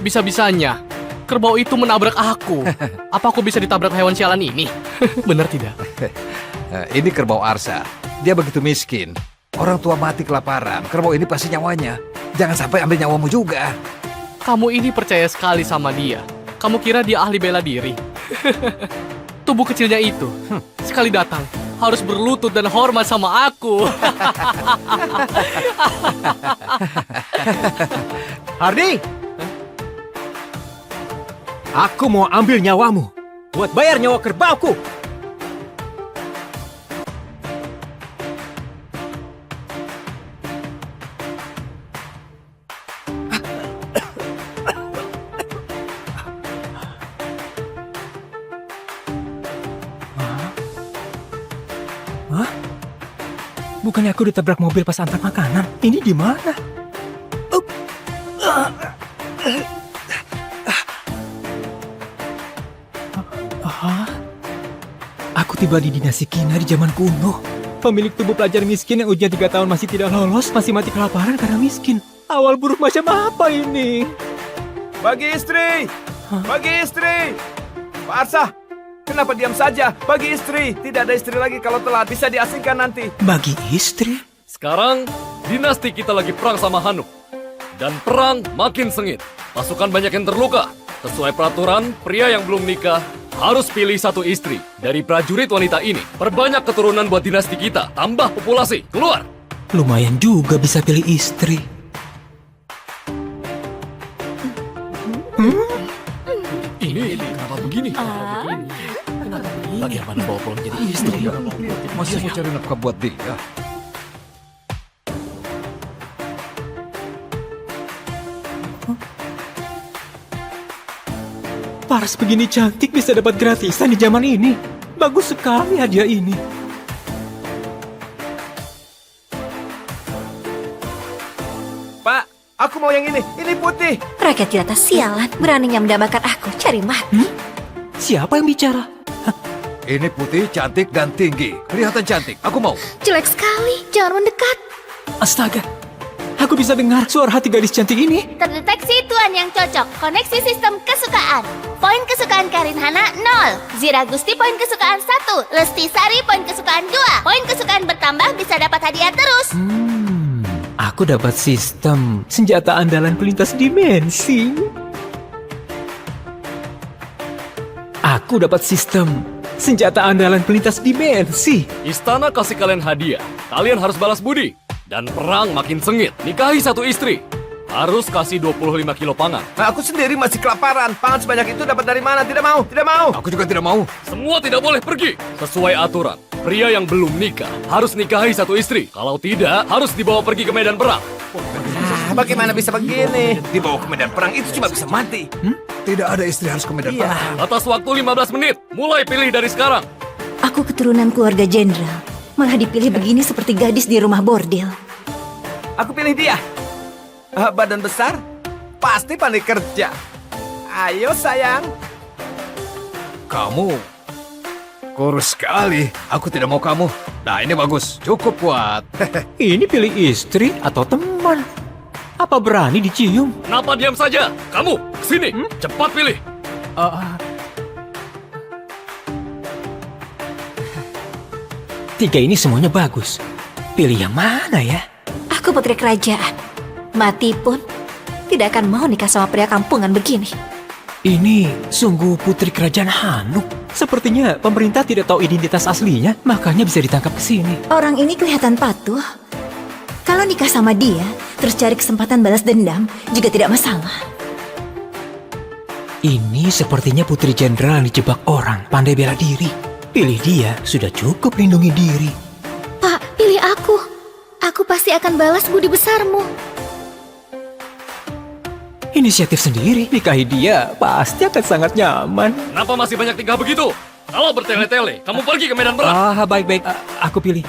Bisa-bisanya, kerbau itu menabrak aku. Apa aku bisa ditabrak hewan sialan ini? Benar tidak? Ini kerbau Arsa. Dia begitu miskin. Orang tua mati kelaparan. Kerbau ini pasti nyawanya. Jangan sampai ambil nyawamu juga. Kamu ini percaya sekali sama dia. Kamu kira dia ahli bela diri? Tubuh kecilnya itu, sekali datang, harus berlutut dan hormat sama aku. Hardi! Aku mau ambil nyawamu. Buat bayar nyawa kerbauku. Hah? Bukannya aku ditabrak mobil pas antar makanan? Ini di mana? Aku tiba di dinasti Kina di zaman kuno. Pemilik tubuh pelajar miskin yang ujian 3 tahun masih tidak lolos, masih mati kelaparan karena miskin. Awal buruk macam apa ini? Bagi istri! Bagi istri! Pak Arsa, kenapa diam saja? Bagi istri! Tidak ada istri lagi kalau telat, bisa diasingkan nanti. Bagi istri? Sekarang, dinasti kita lagi perang sama Hanuk. Dan perang makin sengit. Pasukan banyak yang terluka. Sesuai peraturan, pria yang belum nikah harus pilih satu istri. Dari prajurit wanita ini, perbanyak keturunan buat dinasti kita. Tambah populasi, keluar! Lumayan juga bisa pilih istri. Ini kenapa begini? Bagaimana bawa pulang jadi istri? Masih mau cari nafkah buat dia. Paras begini cantik bisa dapat gratisan di zaman ini. Bagus sekali hadiah ini. Pak, aku mau yang ini. Ini putih. Rakyat jelata sialan, beraninya mendambakan aku, cari mati. Siapa yang bicara? Ini putih, cantik, dan tinggi. Kelihatan cantik. Aku mau. Jelek sekali, jangan mendekat. Astaga, aku bisa dengar suara hati gadis cantik ini. Terdeteksi tuan yang cocok. Koneksi sistem kesukaan. Poin kesukaan Karin Hana 0. Zira Gusti poin kesukaan 1. Lesti Sari poin kesukaan 2. Poin kesukaan bertambah bisa dapat hadiah terus. Aku dapat sistem senjata andalan pelintas dimensi. Aku dapat sistem senjata andalan pelintas dimensi. Istana kasih kalian hadiah. Kalian harus balas budi. Dan perang makin sengit. Nikahi satu istri. Harus kasih 25 kilo pangan. Nah, aku sendiri masih kelaparan. Pangan sebanyak itu dapat dari mana? Tidak mau, tidak mau. Aku juga tidak mau. Semua tidak boleh pergi. Sesuai aturan, pria yang belum nikah harus nikahi satu istri. Kalau tidak, harus dibawa pergi ke medan perang. Bagaimana bisa begini? Dibawa ke medan perang itu cuma bisa mati. Tidak ada istri harus ke medan perang. Atas waktu 15 menit. Mulai pilih dari sekarang. Aku keturunan keluarga jenderal, malah dipilih begini seperti gadis di rumah bordil. Aku pilih dia. Badan besar, pasti pandai kerja. Ayo sayang. Kamu kurus sekali. Aku tidak mau kamu. Nah, ini bagus. Cukup kuat. Ini pilih istri atau teman? Apa berani dicium? Kenapa diam saja? Kamu, sini. Cepat pilih. Tiga ini semuanya bagus. Pilih yang mana ya? Aku putri kerajaan. Mati pun tidak akan mau nikah sama pria kampungan begini. Ini sungguh putri kerajaan Hanuk. Sepertinya pemerintah tidak tahu identitas aslinya, makanya bisa ditangkap ke sini. Orang ini kelihatan patuh. Kalau nikah sama dia, terus cari kesempatan balas dendam, juga tidak masalah. Ini sepertinya putri jenderal yang dijebak orang, pandai bela diri. Pilih dia, sudah cukup lindungi diri. Pak, pilih aku. Aku pasti akan balas budi besarmu. Inisiatif sendiri, nikahi dia pasti akan sangat nyaman. Kenapa masih banyak tingkah begitu? Kalau bertele-tele, kamu pergi ke medan perang. Baik-baik. Aku pilih.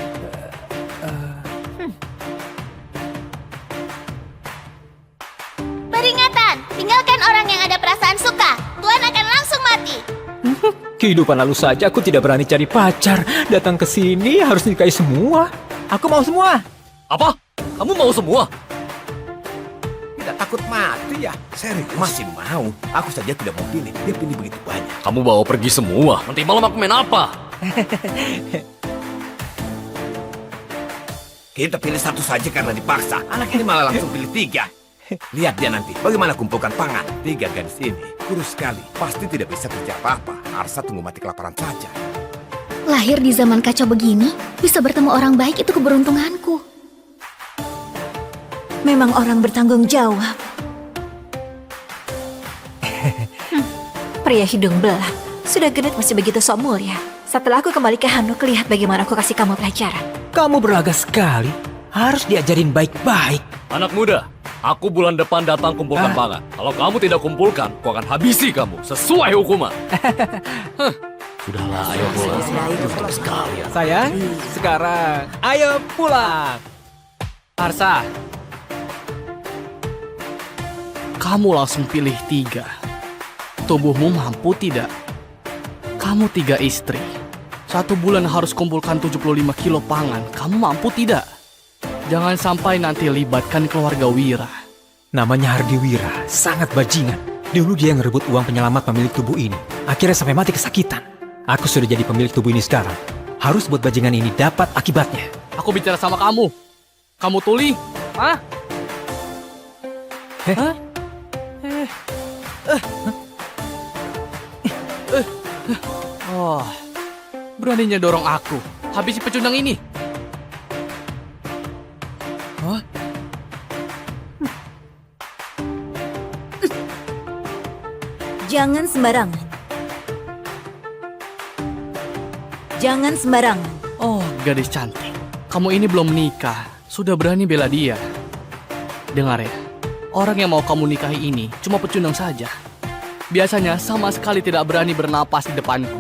Peringatan, tinggalkan orang yang ada perasaan suka. Tuan akan langsung mati. Kehidupan lalu saja aku tidak berani cari pacar. Datang ke sini harus nikahi semua. Aku mau semua. Apa? Kamu mau semua? Tidak takut mati ya? Serius? Masih mau. Aku saja tidak mau pilih. Dia pilih begitu banyak. Kamu bawa pergi semua. Nanti malam aku main apa? Kita pilih satu saja karena dipaksa. Anak ini malah langsung pilih 3. Lihat dia nanti. Bagaimana kumpulkan pangan. 3 gadis ini. Kurus sekali. Pasti tidak bisa kerja apa-apa. Arsa tunggu mati kelaparan saja. Lahir di zaman kacau begini, bisa bertemu orang baik itu keberuntunganku. Memang orang bertanggung jawab. Pria hidung belang, sudah genit masih begitu sok mulia. Setelah aku kembali ke Hanuk, lihat bagaimana aku kasih kamu pelajaran. Kamu berlaga sekali. Harus diajarin baik-baik. Anak muda, aku bulan depan datang kumpulkan pangan. Kalau kamu tidak kumpulkan, aku akan habisi kamu sesuai hukuman. Sudahlah, ayo pulang. Terus sekali ya. Sayang, sekarang ayo pulang. Arsa, kamu langsung pilih 3. Tubuhmu mampu tidak? Kamu 3 istri. 1 bulan harus kumpulkan 75 kilo pangan. Kamu mampu tidak? Jangan sampai nanti libatkan keluarga Wira. Namanya Hardi Wira, sangat bajingan. Dulu dia ngerebut uang penyelamat pemilik tubuh ini. Akhirnya sampai mati kesakitan. Aku sudah jadi pemilik tubuh ini sekarang. Harus buat bajingan ini dapat akibatnya. Aku bicara sama kamu. Kamu tuli? Hah? Hah? Oh, beraninya dorong aku. Habisi pecundang ini. Hah? Jangan sembarangan. Jangan sembarangan. Oh, gadis cantik. Kamu ini belum menikah. Sudah berani bela dia. Dengar ya, orang yang mau kamu nikahi ini cuma pecundang saja. Biasanya sama sekali tidak berani bernapas di depanku.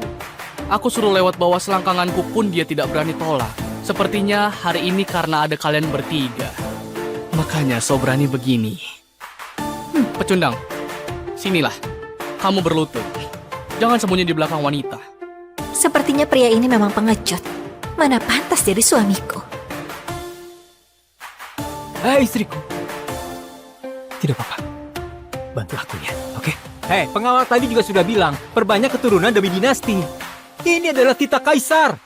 Aku suruh lewat bawah selangkanganku pun dia tidak berani tolak. Sepertinya hari ini karena ada kalian bertiga. Makanya so berani begini. Pecundang, sinilah. Kamu berlutut. Jangan sembunyi di belakang wanita. Sepertinya pria ini memang pengecut. Mana pantas jadi suamiku. Hei istriku. Tidak apa-apa. Bantu aku ya, oke? Hei, pengawal tadi juga sudah bilang, perbanyak keturunan demi dinasti. Ini adalah titah kaisar.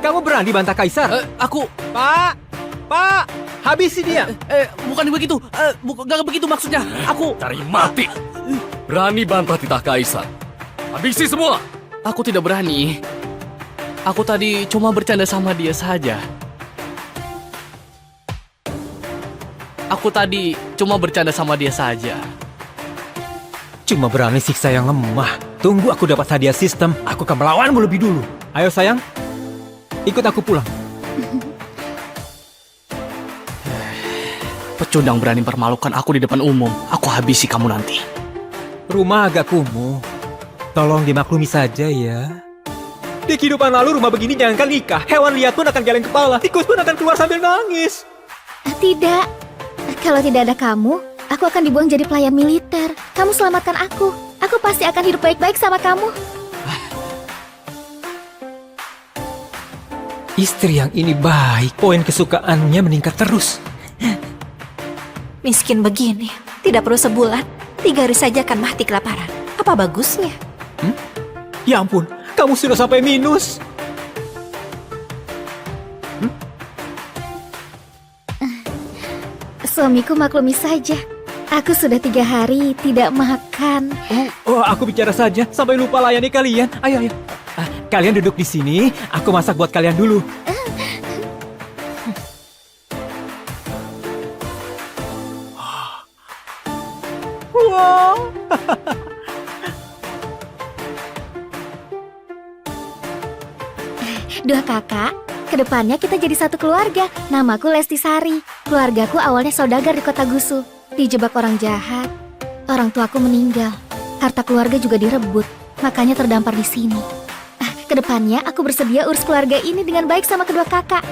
Kamu berani bantah kaisar? Aku... Pak, habisi dia. Bukan begitu. Gak begitu maksudnya. Aku... Cari mati. Berani bantah titah kaisar. Habisi semua. Aku tidak berani. Aku tadi cuma bercanda sama dia saja. Cuma berani siksa yang lemah. Tunggu aku dapat hadiah sistem, aku akan melawanmu lebih dulu. Ayo sayang, ikut aku pulang. Pecundang berani mempermalukan aku di depan umum. Aku habisi kamu nanti. Rumah agak kumuh. Tolong dimaklumi saja ya. Di kehidupan lalu rumah begini jangankan nikah. Hewan liar pun akan geleng kepala. Tikus pun akan keluar sambil nangis. Tidak. Kalau tidak ada kamu, aku akan dibuang jadi pelayan militer. Kamu selamatkan aku. Aku pasti akan hidup baik-baik sama kamu. Istri yang ini baik. Poin kesukaannya meningkat terus. Miskin begini. Tidak perlu sebulan. 3 hari saja akan mati kelaparan. Apa bagusnya? Ya ampun, kamu sudah sampai minus. Suamiku maklumi saja. Aku sudah 3 hari tidak makan. Oh, aku bicara saja sampai lupa layani kalian. Ayo. Kalian duduk di sini, aku masak buat kalian dulu. Wow. Dua kakak, kedepannya kita jadi satu keluarga. Namaku Lesti Sari. Keluargaku awalnya saudagar di Kota Gusu. Dijebak orang jahat. Orang tuaku meninggal. Harta keluarga juga direbut. Makanya terdampar di sini. Kedepannya aku bersedia urus keluarga ini dengan baik sama kedua kakak.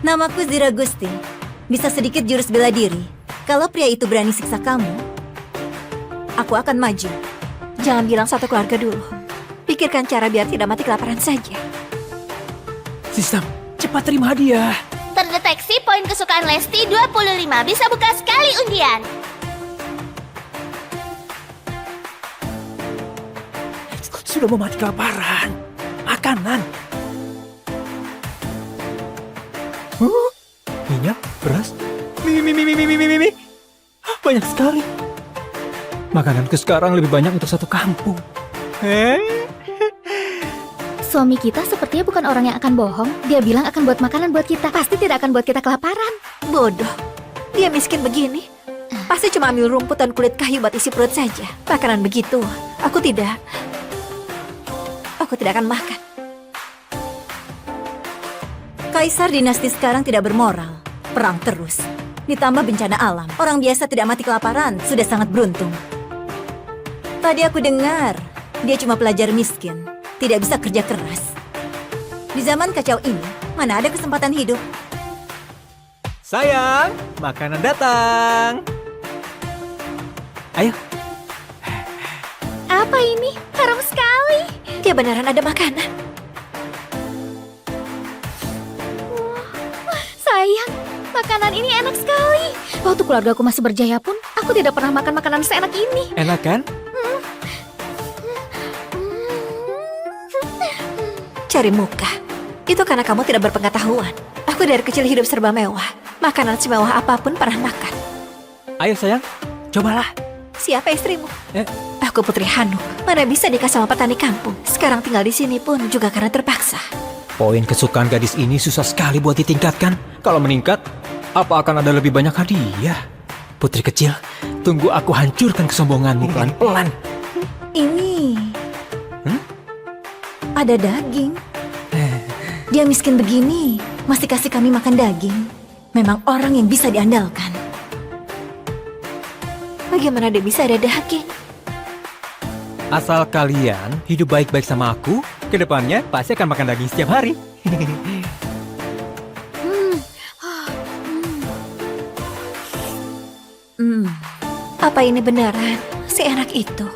Namaku Zira Gusti. Bisa sedikit jurus bela diri. Kalau pria itu berani siksa kamu, aku akan maju. Jangan bilang satu keluarga dulu. Pikirkan cara biar tidak mati kelaparan saja. Sistem, cepat terima hadiah. Terdeteksi poin kesukaan Lesti 25. Bisa buka sekali undian. Sudah mau mati kelaparan. Makanan. Minyak, beras, mie. Banyak sekali. Makananku sekarang lebih banyak untuk satu kampung. Suami kita sepertinya bukan orang yang akan bohong. Dia bilang akan buat makanan buat kita. Pasti tidak akan buat kita kelaparan. Bodoh. Dia miskin begini. Pasti cuma ambil rumput dan kulit kayu buat isi perut saja. Makanan begitu, aku tidak akan makan. Kaisar dinasti sekarang tidak bermoral. Perang terus. Ditambah bencana alam. Orang biasa tidak mati kelaparan sudah sangat beruntung. Tadi aku dengar, dia cuma pelajar miskin. Tidak bisa kerja keras. Di zaman kacau ini, mana ada kesempatan hidup? Sayang, makanan datang. Ayo. Apa ini? Harum sekali. Dia beneran ada makanan. sayang, makanan ini enak sekali. Waktu keluarga aku masih berjaya pun, aku tidak pernah makan makanan seenak ini. Enak kan? Cari muka. Itu karena kamu tidak berpengetahuan. Aku dari kecil hidup serba mewah. Makanan semewah apapun pernah makan. Ayo sayang, cobalah. Siapa istrimu? Eh. Aku Putri Hanuk. Mana bisa nikah sama petani kampung. Sekarang tinggal di sini pun juga karena terpaksa. Poin kesukaan gadis ini susah sekali buat ditingkatkan. Kalau meningkat, apa akan ada lebih banyak hadiah? Putri kecil, tunggu aku hancurkan kesombonganmu pelan-pelan. Ini... Ada daging. Dia miskin begini, masih kasih kami makan daging. Memang orang yang bisa diandalkan. Bagaimana dia bisa ada daging? Asal kalian hidup baik-baik sama aku, kedepannya pasti akan makan daging setiap hari. Apa ini beneran seenak itu?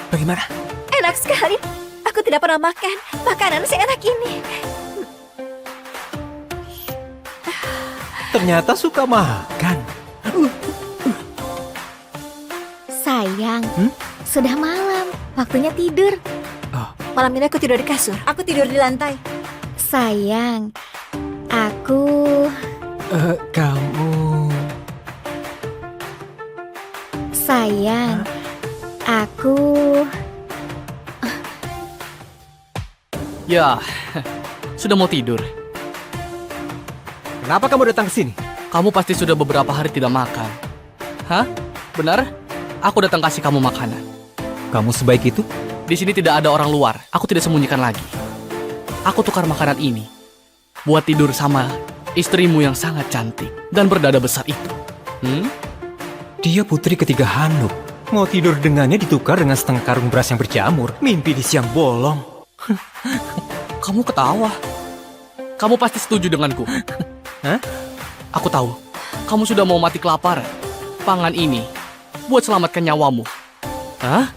Bagaimana? Enak sekali. Aku tidak pernah makan makanan seenak ini. Ternyata suka makan. Sayang, sudah malam, waktunya tidur. Malam ini aku tidur di kasur. Aku tidur di lantai. Sayang, aku... Kamu... Sayang, aku... Ya, sudah mau tidur. Kenapa kamu datang ke sini? Kamu pasti sudah beberapa hari tidak makan. Hah? Benar? Aku datang kasih kamu makanan. Kamu sebaik itu? Di sini tidak ada orang luar. Aku tidak sembunyikan lagi. Aku tukar makanan ini buat tidur sama istrimu yang sangat cantik dan berdada besar itu. Dia putri ketiga Hanuk. Mau tidur dengannya ditukar dengan setengah karung beras yang berjamur. Mimpi di siang bolong. Kamu ketawa. Kamu pasti setuju denganku. Hah? Aku tahu. Kamu sudah mau mati kelaparan. Pangan ini buat selamatkan nyawamu. Hah?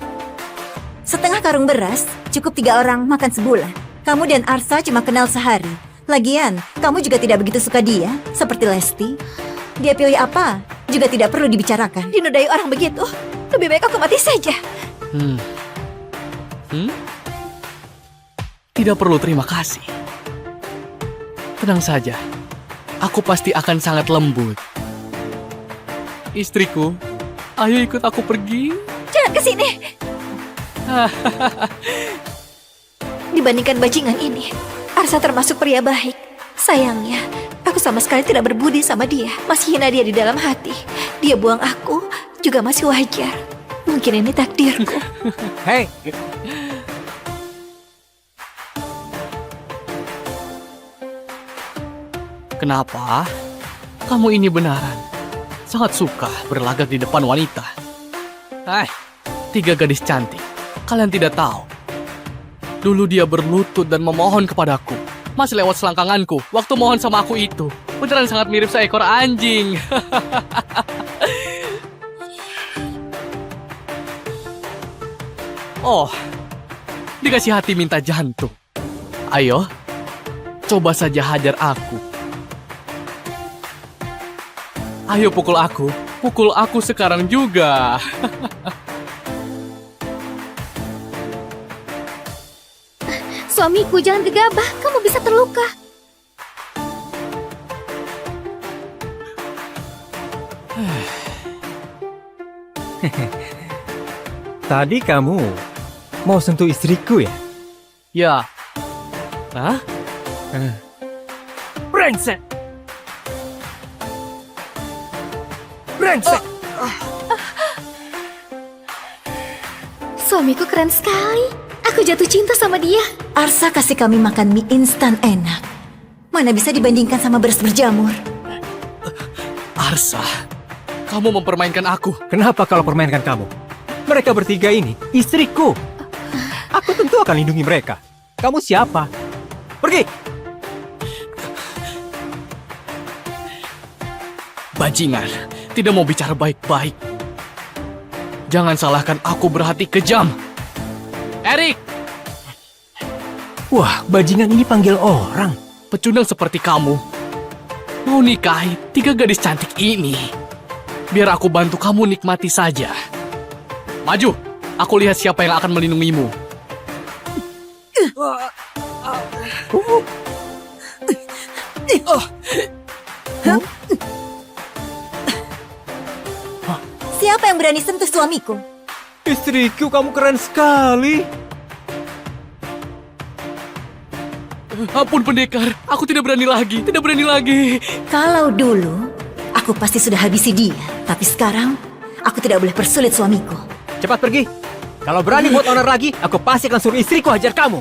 Setengah karung beras cukup 3 orang makan sebulan. Kamu dan Arsa cuma kenal sehari. Lagian, kamu juga tidak begitu suka dia, seperti Lesti. Dia pilih apa juga tidak perlu dibicarakan. Dinodai orang begitu, lebih baik aku mati saja. Tidak perlu terima kasih. Tenang saja. Aku pasti akan sangat lembut. Istriku, ayo ikut aku pergi. Jangan ke sini. Dibandingkan bajingan ini, Arsa termasuk pria baik. Sayangnya, aku sama sekali tidak berbudi sama dia. Masih hina dia di dalam hati. Dia buang aku juga masih wajar. Mungkin ini takdirku. Hei, Kenapa? Kamu ini benaran sangat suka berlagak di depan wanita. 3 gadis cantik. Kalian tidak tahu. Dulu dia berlutut dan memohon kepadaku. Masih lewat selangkanganku waktu mohon sama aku itu. Beneran sangat mirip seekor anjing. Oh, dikasih hati minta jantung. Ayo, coba saja hajar aku. Ayo pukul aku sekarang juga. Suamiku, jangan gegabah, kamu bisa terluka. tadi kamu mau sentuh istriku ya? Ya. Hah? Brengsek! Brengsek! Suamiku keren sekali. Aku jatuh cinta sama dia. Arsa kasih kami makan mie instan enak. Mana bisa dibandingkan sama beras berjamur. Arsa, kamu mempermainkan aku. Kenapa kalau permainkan kamu? Mereka bertiga ini istriku. Aku tentu akan lindungi mereka. Kamu siapa? Pergi! Bajingan, tidak mau bicara baik-baik. Jangan salahkan aku berhati kejam. Erik! Wah, bajingan ini panggil orang. Pecundang seperti kamu mau nikahi 3 gadis cantik ini. Biar aku bantu kamu nikmati saja. Maju, aku lihat siapa yang akan melindungimu. Siapa yang berani sentuh suamiku? Istriku, kamu keren sekali. Ampun pendekar, aku tidak berani lagi, tidak berani lagi. Kalau dulu, aku pasti sudah habisi dia. Tapi sekarang, aku tidak boleh persulit suamiku. Cepat pergi. Kalau berani buat onar lagi, aku pasti akan suruh istriku hajar kamu.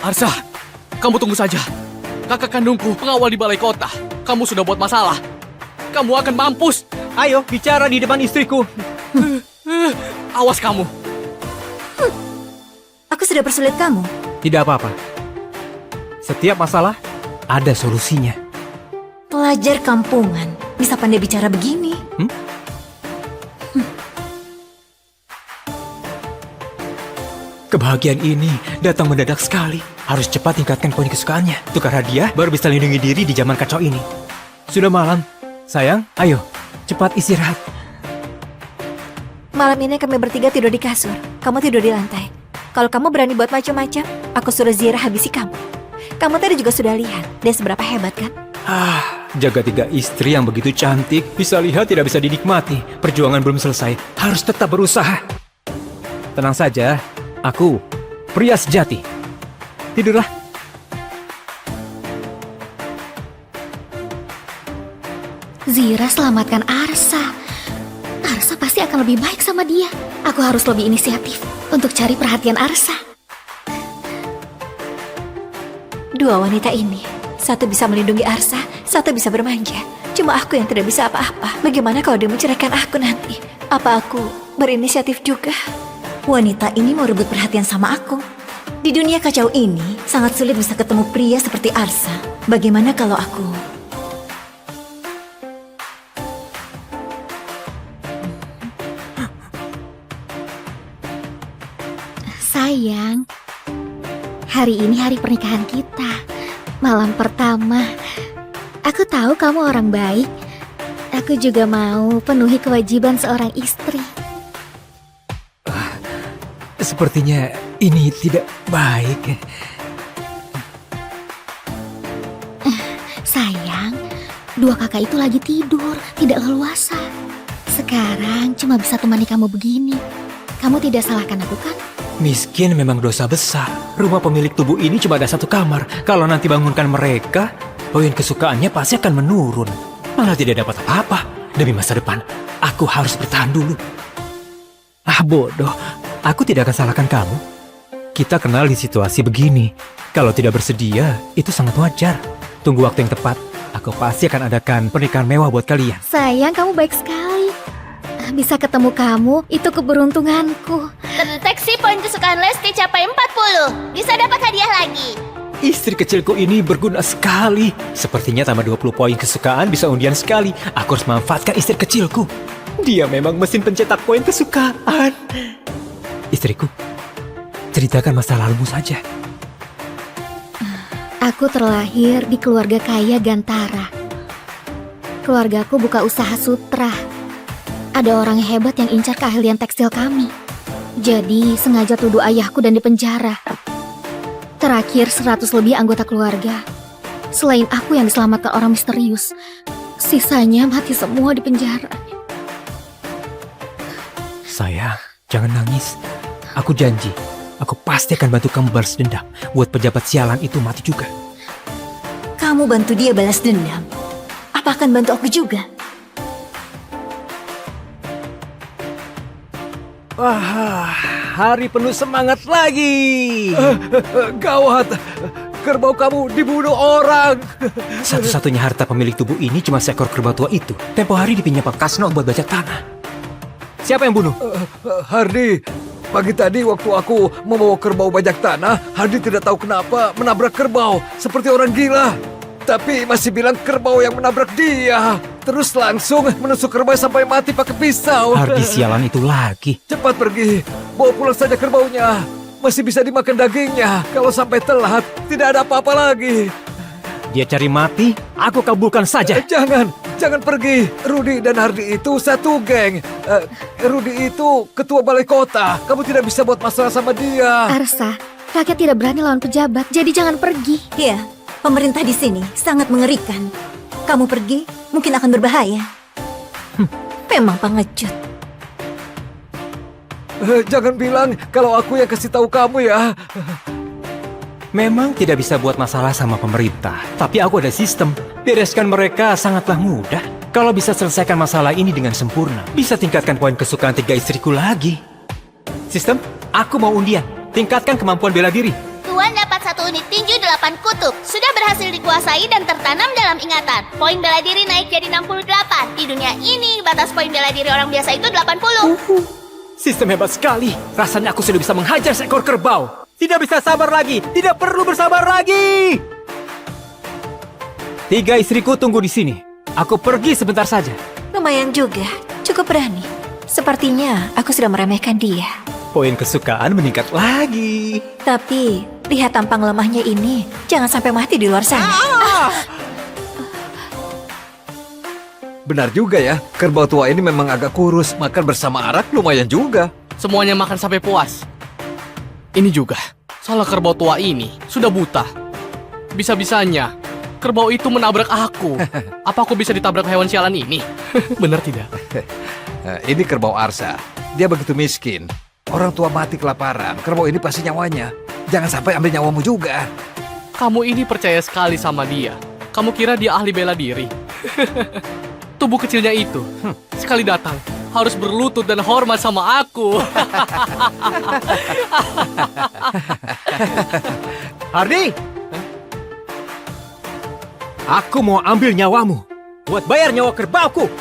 Arsa, kamu tunggu saja. Kakak kandungku pengawal di balai kota. Kamu sudah buat masalah. Kamu akan mampus. Ayo, bicara di depan istriku. Awas kamu. Aku sudah persulit kamu. Tidak apa-apa. Setiap masalah, ada solusinya. Pelajar kampungan, bisa pandai bicara begini. Kebahagiaan ini datang mendadak sekali. Harus cepat tingkatkan poin kesukaannya. Tukar hadiah baru bisa lindungi diri di zaman kacau ini. Sudah malam. Sayang, ayo. Cepat istirahat. Malam ini kami bertiga tidur di kasur. Kamu tidur di lantai. Kalau kamu berani buat macam-macam, aku suruh Zira habisi kamu. Kamu tadi juga sudah lihat dia seberapa hebat kan? Jaga 3 istri yang begitu cantik, bisa lihat tidak bisa dinikmati. Perjuangan belum selesai, harus tetap berusaha. Tenang saja, aku pria sejati. Tidurlah. Zira selamatkan Arsa. Arsa pasti akan lebih baik sama dia. Aku harus lebih inisiatif untuk cari perhatian Arsa. Dua wanita ini, satu bisa melindungi Arsa, satu bisa bermanja. Cuma aku yang tidak bisa apa-apa. Bagaimana kalau dia menceraikan aku nanti? Apa aku berinisiatif juga? Wanita ini mau rebut perhatian sama aku. Di dunia kacau ini, sangat sulit bisa ketemu pria seperti Arsa. Bagaimana kalau aku... Sayang, hari ini hari pernikahan kita. Malam pertama. Aku tahu kamu orang baik. Aku juga mau penuhi kewajiban seorang istri. Sepertinya ini tidak baik. Sayang, 2 kakak itu lagi tidur, tidak leluasa. Sekarang cuma bisa temani kamu begini. Kamu tidak salahkan aku kan? Miskin memang dosa besar. Rumah pemilik tubuh ini cuma ada 1 kamar. Kalau nanti bangunkan mereka, poin kesukaannya pasti akan menurun. Malah tidak dapat apa-apa. Demi masa depan, aku harus bertahan dulu. Bodoh. Aku tidak akan salahkan kamu. Kita kenal di situasi begini. Kalau tidak bersedia, itu sangat wajar. Tunggu waktu yang tepat. Aku pasti akan adakan pernikahan mewah buat kalian. Sayang, kamu baik sekali. Bisa ketemu kamu, itu keberuntunganku. Terdeteksi poin kesukaan Lesti capai 40. Bisa dapat hadiah lagi. Istri kecilku ini berguna sekali. Sepertinya tambah 20 poin kesukaan bisa undian sekali. Aku harus manfaatkan istri kecilku. Dia memang mesin pencetak poin kesukaan. Istriku, ceritakan masa lalumu saja. Aku terlahir di keluarga kaya Gantara. Keluargaku buka usaha sutra. Ada orang hebat yang incar keahlian tekstil kami. Jadi sengaja tuduh ayahku dan dipenjara. Terakhir 100 lebih anggota keluarga. Selain aku yang diselamatkan orang misterius, sisanya mati semua di penjara. Sayang, jangan nangis. Aku janji, aku pasti akan bantu kamu balas dendam. Buat pejabat sialan itu mati juga. Kamu bantu dia balas dendam. Apa akan bantu aku juga? Wah, hari penuh semangat lagi. Gawat, kerbau kamu dibunuh orang. Satu-satunya harta pemilik tubuh ini cuma seekor kerbau tua itu. Tempo hari dipinjam Pak Kasno buat bajak tanah. Siapa yang bunuh? Hardi, pagi tadi waktu aku membawa kerbau bajak tanah, Hardi tidak tahu kenapa menabrak kerbau seperti orang gila. Tapi masih bilang kerbau yang menabrak dia. terus langsung menusuk kerbau sampai mati pakai pisau. Hardi sialan itu lagi. Cepat pergi, bawa pulang saja kerbaunya. Masih bisa dimakan dagingnya. Kalau sampai telat, tidak ada apa-apa lagi. Dia cari mati, aku kabulkan saja. Jangan pergi. Rudi dan Hardi itu satu geng. Rudi itu ketua balai kota. Kamu tidak bisa buat masalah sama dia. Arsa, rakyat tidak berani lawan pejabat, jadi jangan pergi. Iya, pemerintah di sini sangat mengerikan. Kamu pergi, mungkin akan berbahaya. Memang pengecut. Jangan bilang kalau aku yang kasih tahu kamu ya. Memang tidak bisa buat masalah sama pemerintah, tapi aku ada sistem. Bereskan mereka sangatlah mudah. Kalau bisa selesaikan masalah ini dengan sempurna, bisa tingkatkan poin kesukaan 3 istriku lagi. Sistem, aku mau undian. Tingkatkan kemampuan bela diri. Tuan dapat 1 unit tinju 8 kutub. Sudah berhasil dikuasai dan tertanam dalam ingatan. Poin bela diri naik jadi 68. Di dunia ini, batas poin bela diri orang biasa itu 80. Sistem hebat sekali. Rasanya aku sudah bisa menghajar seekor kerbau. Tidak bisa sabar lagi. Tidak perlu bersabar lagi. 3 istriku tunggu di sini. Aku pergi sebentar saja. Lumayan juga, cukup berani. Sepertinya aku sudah meremehkan dia. Poin kesukaan meningkat lagi. Tapi, lihat tampang lemahnya ini. Jangan sampai mati di luar sana. Benar juga ya, kerbau tua ini memang agak kurus. Makan bersama arak lumayan juga. Semuanya makan sampai puas. Ini juga, salah kerbau tua ini sudah buta. Bisa-bisanya, kerbau itu menabrak aku. Apa aku bisa ditabrak hewan sialan ini? Benar tidak? Ini kerbau Arsa. Dia begitu miskin. Orang tua mati kelaparan. Kerbau ini pasti nyawanya. Jangan sampai ambil nyawamu juga. Kamu ini percaya sekali sama dia. Kamu kira dia ahli bela diri? Tubuh kecilnya itu, sekali datang, harus berlutut dan hormat sama aku. Hardi! Aku mau ambil nyawamu. Buat bayar nyawa kerbauku.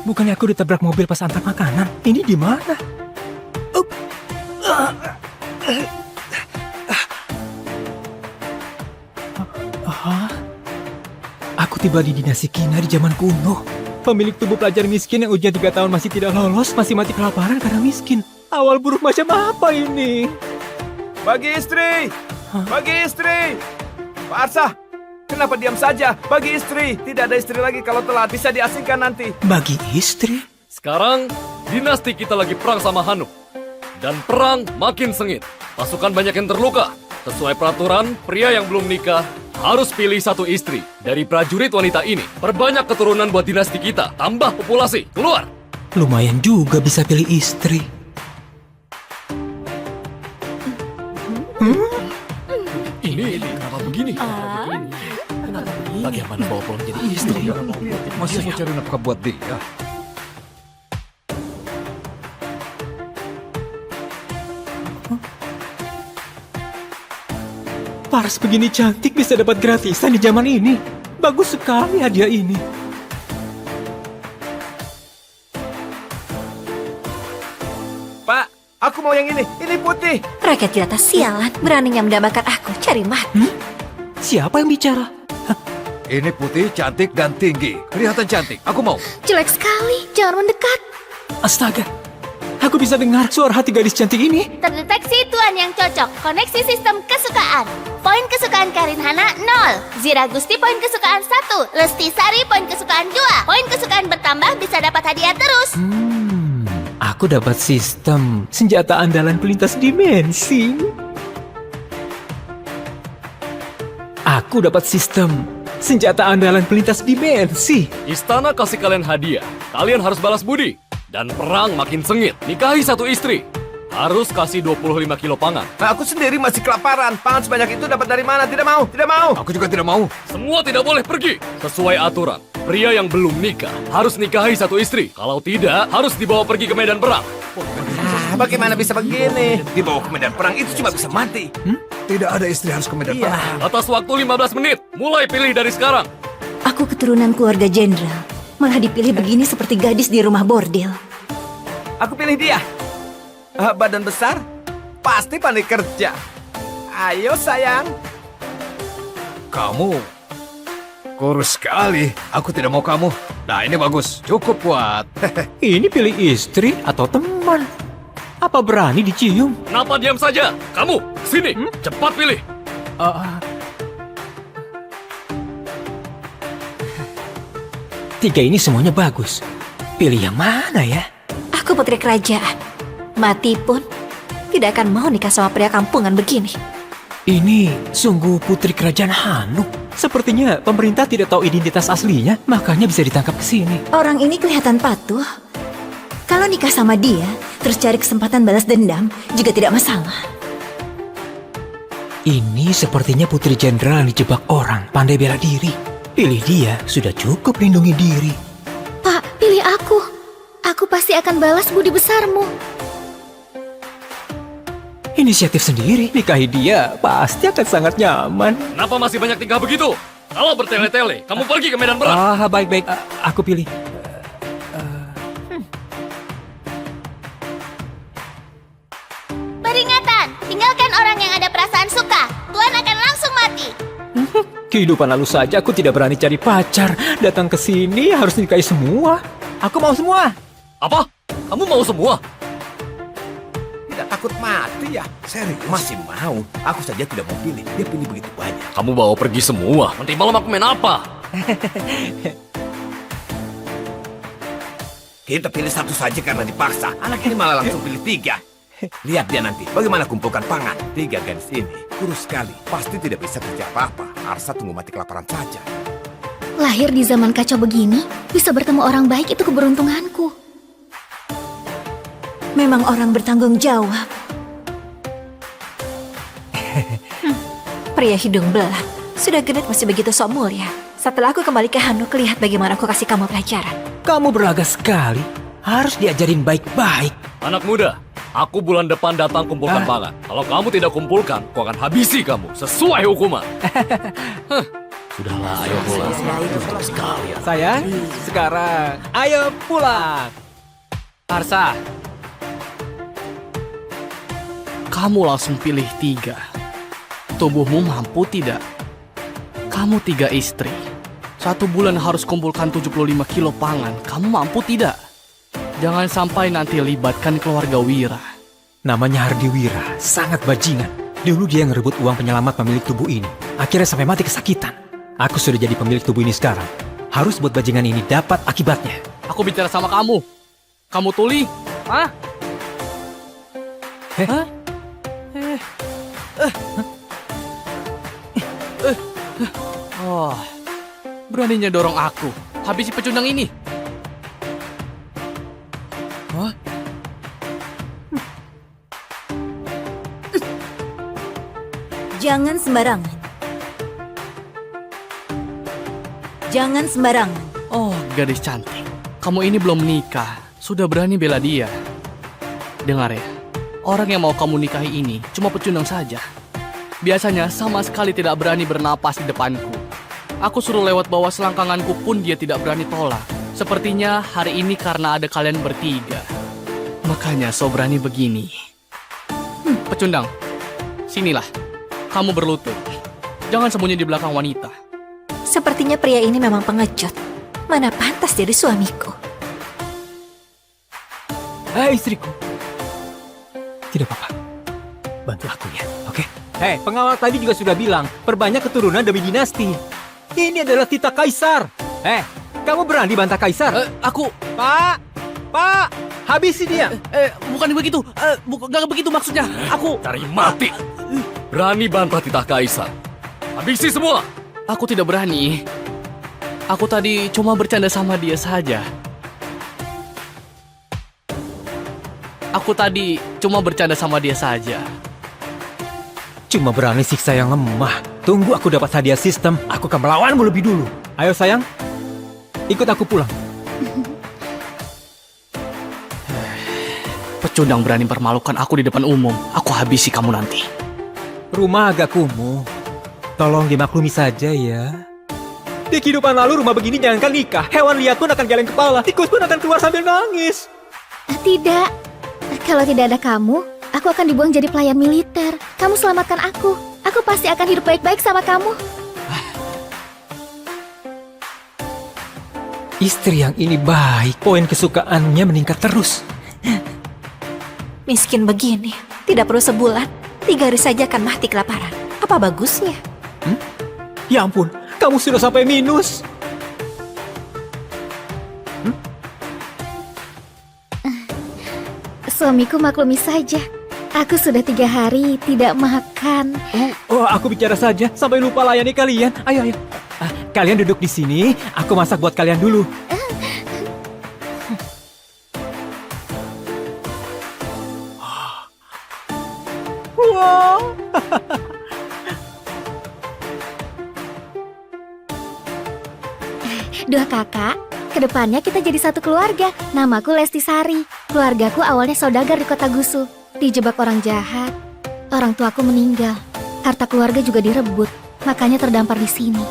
Bukannya aku ditabrak mobil pas antar makanan? Ini di mana? Aku tiba di dinasti Kina di zaman kuno. Pemilik tubuh pelajar miskin yang ujian 3 tahun masih tidak lolos, masih mati kelaparan karena miskin. Awal buruk macam apa ini? Bagi istri! Bagi istri! Pak Arsa, kenapa diam saja? Bagi istri! Tidak ada istri lagi kalau telat, bisa diasingkan nanti. Bagi istri? Sekarang, dinasti kita lagi perang sama Hanuk. Dan perang makin sengit. Pasukan banyak yang terluka. Sesuai peraturan, pria yang belum nikah harus pilih 1 istri. Dari prajurit wanita ini, perbanyak keturunan buat dinasti kita. Tambah populasi. Keluar! Lumayan juga bisa pilih istri. Ini kenapa begini? Kenapa begini? Bagaimana bawa pulang jadi istri? Masih mau cari nafkah buat dia. Paras begini cantik bisa dapat gratisan di zaman ini. Bagus sekali hadiah ini. Pak, aku mau yang ini. Ini putih. Rakyat jelata sialan, beraninya mendambakan aku, cari mati. Siapa yang bicara? Ini putih, cantik, dan tinggi. Kelihatan cantik. Aku mau. Jelek sekali, jangan mendekat. Astaga, aku bisa dengar suara hati gadis cantik ini. Terdeteksi tuan yang cocok. Koneksi sistem kesukaan. Poin kesukaan Karin Hana 0. Zira Gusti poin kesukaan 1. Lesti Sari poin kesukaan 2. Poin kesukaan bertambah bisa dapat hadiah terus. Aku dapat sistem senjata andalan pelintas dimensi. Aku dapat sistem senjata andalan pelintas dimensi. Istana kasih kalian hadiah. Kalian harus balas budi. Dan perang makin sengit. Nikahi 1 istri. Harus kasih 25 kilo pangan. Nah, aku sendiri masih kelaparan. Pangan sebanyak itu dapat dari mana? Tidak mau, tidak mau. Aku juga tidak mau. Semua tidak boleh pergi. Sesuai aturan, pria yang belum nikah harus nikahi 1 istri. Kalau tidak, harus dibawa pergi ke medan perang. Bagaimana bisa begini? Dibawa ke medan perang itu cuma bisa mati. Tidak ada istri harus ke medan perang. Atas waktu 15 menit. Mulai pilih dari sekarang. Aku keturunan keluarga jenderal. Malah dipilih begini seperti gadis di rumah bordil. Aku pilih dia. Badan besar, pasti pandai kerja. Ayo sayang. Kamu kurus sekali. Aku tidak mau kamu. Nah, ini bagus. Cukup kuat. Ini pilih istri atau teman? Apa berani dicium? Kenapa diam saja? Kamu, sini. Cepat pilih. Tiga ini semuanya bagus. Pilih yang mana ya? Aku putri kerajaan. Mati pun tidak akan mau nikah sama pria kampungan begini. Ini sungguh putri kerajaan Hanuk. Sepertinya pemerintah tidak tahu identitas aslinya, makanya bisa ditangkap ke sini. Orang ini kelihatan patuh. Kalau nikah sama dia, terus cari kesempatan balas dendam, juga tidak masalah. Ini sepertinya putri jenderal yang dijebak orang, pandai bela diri. Pilih dia, sudah cukup lindungi diri. Pak, pilih aku. Aku pasti akan balas budi besarmu. Inisiatif sendiri, nikahi dia pasti akan sangat nyaman. Kenapa masih banyak tingkah begitu? Kalau bertele-tele, kamu pergi ke medan perang. Baik-baik, aku pilih. Peringatan, tinggalkan orang yang ada perasaan suka. Tuan akan langsung mati. Kehidupan lalu saja aku tidak berani cari pacar. Datang ke sini harus nikahi semua. Aku mau semua. Apa? Kamu mau semua? Tidak takut mati ya? Serius? Masih mau. Aku saja tidak mau pilih. Dia pilih begitu banyak. Kamu bawa pergi semua. Nanti malam aku main apa? Kita pilih satu saja karena dipaksa. Anak ini malah langsung pilih tiga. Lihat dia nanti, bagaimana kumpulkan pangan. Tiga gadis ini, kurus sekali. Pasti tidak bisa kerja apa-apa. Arsa tunggu mati kelaparan saja. Lahir di zaman kacau begini, bisa bertemu orang baik itu keberuntunganku. Memang orang bertanggung jawab. Pria hidung belang. Sudah genit masih begitu sok mulia. Setelah aku kembali ke Hanuk, lihat bagaimana aku kasih kamu pelajaran. Kamu berlaga sekali. Harus diajarin baik-baik. Anak muda, aku bulan depan datang kumpulkan pangan. Kalau kamu tidak kumpulkan, aku akan habisi kamu sesuai hukuman. Sudahlah, ayo pulang. Sayang, sekarang ayo pulang. Arsa, kamu langsung pilih 3. Tubuhmu mampu tidak? Kamu 3 istri. 1 bulan harus kumpulkan 75 kilo pangan. Kamu mampu tidak? Jangan sampai nanti libatkan keluarga Wira. Namanya Hardi Wira, sangat bajingan. Dulu dia ngerebut uang penyelamat pemilik tubuh ini. Akhirnya sampai mati kesakitan. Aku sudah jadi pemilik tubuh ini sekarang. Harus buat bajingan ini dapat akibatnya. Aku bicara sama kamu. Kamu tuli? Hah? Hah? Oh, beraninya dorong aku. Habisi pecundang ini. Hah? Jangan sembarangan. Jangan sembarangan. Oh, gadis cantik. Kamu ini belum menikah. Sudah berani bela dia. Dengar ya, orang yang mau kamu nikahi ini cuma pecundang saja. Biasanya sama sekali tidak berani bernapas di depanku. Aku suruh lewat bawah selangkanganku pun dia tidak berani tolak. Sepertinya hari ini karena ada kalian bertiga. Makanya so berani begini. Pecundang, sinilah. Kamu berlutut. Jangan sembunyi di belakang wanita. Sepertinya pria ini memang pengecut. Mana pantas jadi suamiku. Hai istriku. Tidak apa-apa. Bantu aku ya, oke? Hei, pengawal tadi juga sudah bilang, perbanyak keturunan demi dinasti. Ini adalah titah kaisar. Kamu berani bantah kaisar? Aku... Pak, habisi dia. bukan begitu. Gak begitu maksudnya. Aku... Cari mati. Berani bantah titah kaisar. Habisi semua. Aku tidak berani. Aku tadi cuma bercanda sama dia saja. Cuma berani siksa yang lemah. Tunggu aku dapat hadiah sistem, aku akan melawanmu lebih dulu. Ayo sayang, ikut aku pulang. pecundang berani permalukan aku di depan umum, aku habisi kamu nanti. Rumah agak kumuh. Tolong dimaklumi saja ya. Di kehidupan lalu rumah begini jangankan nikah, hewan liar pun akan geleng kepala, tikus pun akan keluar sambil nangis. Tidak. Kalau tidak ada kamu, aku akan dibuang jadi pelayan militer. Kamu selamatkan aku. Aku pasti akan hidup baik-baik sama kamu. Istri yang ini baik, poin kesukaannya meningkat terus. Miskin begini, tidak perlu sebulan, 3 hari saja akan mati kelaparan. Apa bagusnya? Ya ampun, kamu sudah sampai minus. Suamiku maklumi saja. Aku sudah 3 hari tidak makan. Oh, aku bicara saja sampai lupa layani kalian. Ayo, ayo. Kalian duduk di sini, aku masak buat kalian dulu. Wow. Dua kakak, kedepannya kita jadi satu keluarga. Namaku Lesti Sari. Keluargaku awalnya saudagar di Kota Gusu. Dijebak orang jahat. Orang tuaku meninggal. Harta keluarga juga direbut. Makanya terdampar di sini.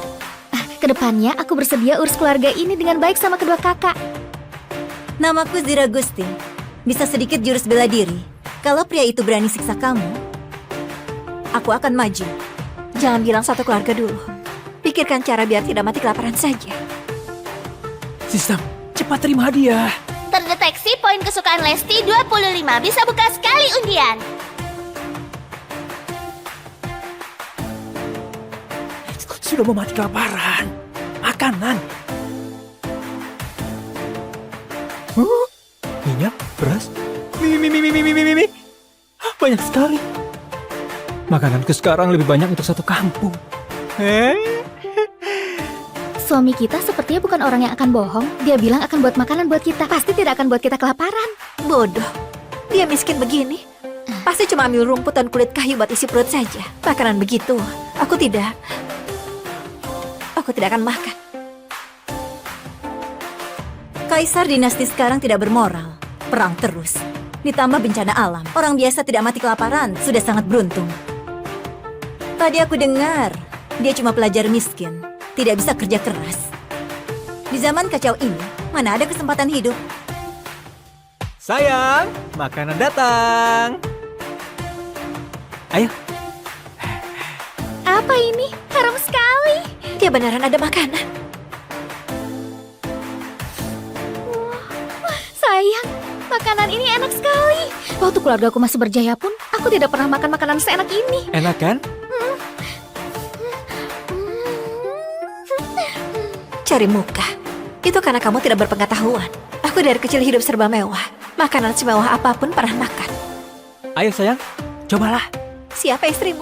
Kedepannya aku bersedia urus keluarga ini dengan baik sama kedua kakak. Namaku Zira Gusti. Bisa sedikit jurus bela diri. Kalau pria itu berani siksa kamu, aku akan maju. Jangan bilang satu keluarga dulu. Pikirkan cara biar tidak mati kelaparan saja. Sistem, cepat terima hadiah. Terdeteksi poin kesukaan Lesti 25. Bisa buka sekali undian. Sudah mau mati kelaparan. Makanan. Minyak, beras, mie. Banyak sekali. Makananku sekarang lebih banyak untuk satu kampung. Suami kita sepertinya bukan orang yang akan bohong. Dia bilang akan buat makanan buat kita. Pasti tidak akan buat kita kelaparan. Bodoh. Dia miskin begini. Pasti cuma ambil rumput dan kulit kayu buat isi perut saja. Makanan begitu, aku tidak akan makan. Kaisar dinasti sekarang tidak bermoral. Perang terus. Ditambah bencana alam. Orang biasa tidak mati kelaparan sudah sangat beruntung. Tadi aku dengar, dia cuma pelajar miskin. Tidak bisa kerja keras. Di zaman kacau ini, mana ada kesempatan hidup? Sayang, makanan datang. Ayo. Apa ini? Harum sekali. Dia beneran ada makanan. Sayang, makanan ini enak sekali. Waktu keluargaku masih berjaya pun, aku tidak pernah makan makanan seenak ini. Enak kan? Cari muka. Itu karena kamu tidak berpengetahuan. Aku dari kecil hidup serba mewah. Makanan semewah apapun pernah makan. Ayo sayang, cobalah. Siapa istrimu?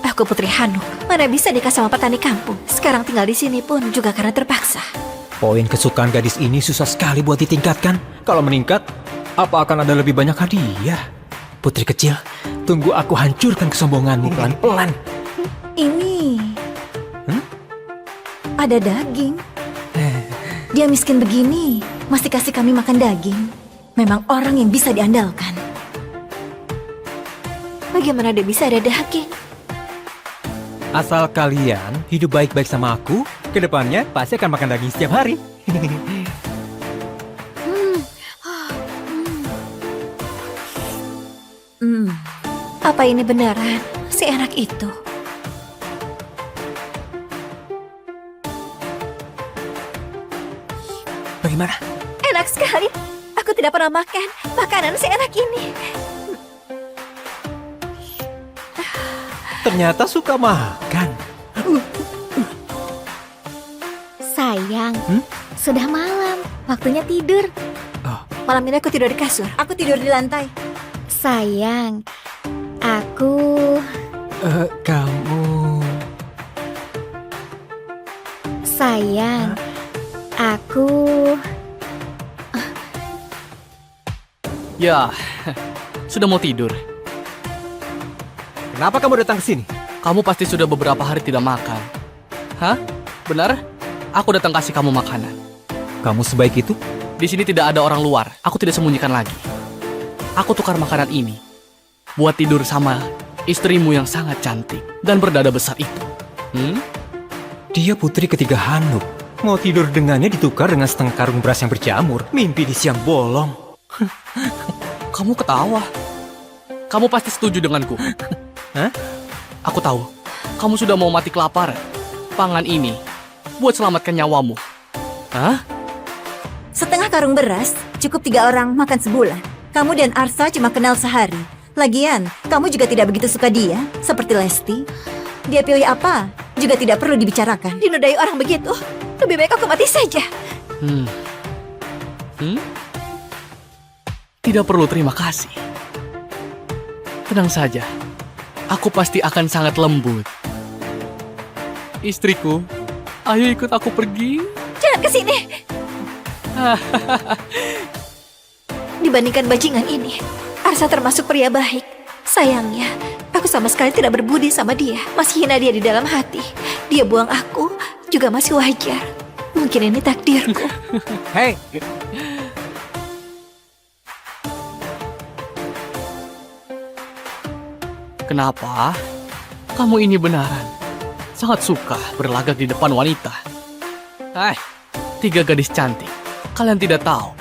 Aku Putri Hanuk. Mana bisa nikah sama petani kampung. Sekarang tinggal di sini pun juga karena terpaksa. Poin kesukaan gadis ini susah sekali buat ditingkatkan. Kalau meningkat, apa akan ada lebih banyak hadiah? Putri kecil, tunggu aku hancurkan kesombonganmu pelan-pelan. Ini... ada daging. Dia miskin begini, masih kasih kami makan daging. Memang orang yang bisa diandalkan. Bagaimana dia bisa ada daging? Asal kalian hidup baik-baik sama aku, kedepannya pasti akan makan daging setiap hari. Apa ini beneran si anak itu? Bagaimana? Enak sekali. Aku tidak pernah makan makanan seenak ini. Ternyata suka makan. Sayang, sudah malam. Waktunya tidur. Malam ini aku tidur di kasur. Aku tidur di lantai. Sayang, aku... Kamu... Sayang, aku... Ya, sudah mau tidur. Kenapa kamu datang ke sini? Kamu pasti sudah beberapa hari tidak makan. Hah? Benar? Aku datang kasih kamu makanan. Kamu sebaik itu? Di sini tidak ada orang luar. Aku tidak sembunyikan lagi. aku tukar makanan ini buat tidur sama istrimu yang sangat cantik dan berdada besar itu. Dia putri ketiga Hanuk. Mau tidur dengannya ditukar dengan setengah karung beras yang berjamur. Mimpi di siang bolong. Kamu ketawa. Kamu pasti setuju denganku. Hah? Aku tahu, kamu sudah mau mati kelaparan. Pangan ini buat selamatkan nyawamu. Hah? Setengah karung beras cukup 3 orang makan sebulan. Kamu dan Arsa cuma kenal sehari. Lagian, kamu juga tidak begitu suka dia, seperti Lesti. Dia pilih apa, juga tidak perlu dibicarakan. Dinodai orang begitu, lebih baik aku mati saja. Tidak perlu terima kasih. Tenang saja, aku pasti akan sangat lembut. Istriku, ayo ikut aku pergi. Jangan ke sini. Dibandingkan bajingan ini, Arsa termasuk pria baik. Sayangnya, aku sama sekali tidak berbudi sama dia. Masih hina dia di dalam hati. Dia buang aku, juga masih wajar. Mungkin ini takdirku. Hei, Kenapa? Kamu ini benaran sangat suka berlagak di depan wanita. 3 gadis cantik. Kalian tidak tahu.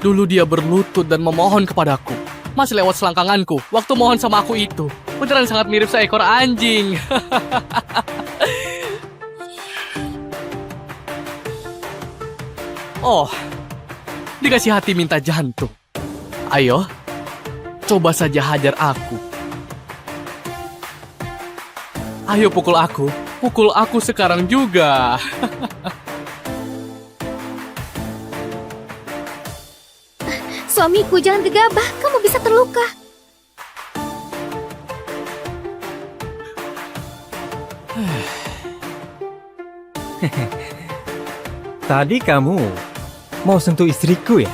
Dulu dia berlutut dan memohon kepadaku. Masih lewat selangkanganku waktu mohon sama aku itu. Beneran sangat mirip seekor anjing. Oh, dikasih hati minta jantung. Ayo, coba saja hajar aku. Ayo pukul aku sekarang juga. Suamiku, jangan gegabah, kamu bisa terluka. tadi kamu mau sentuh istriku ya?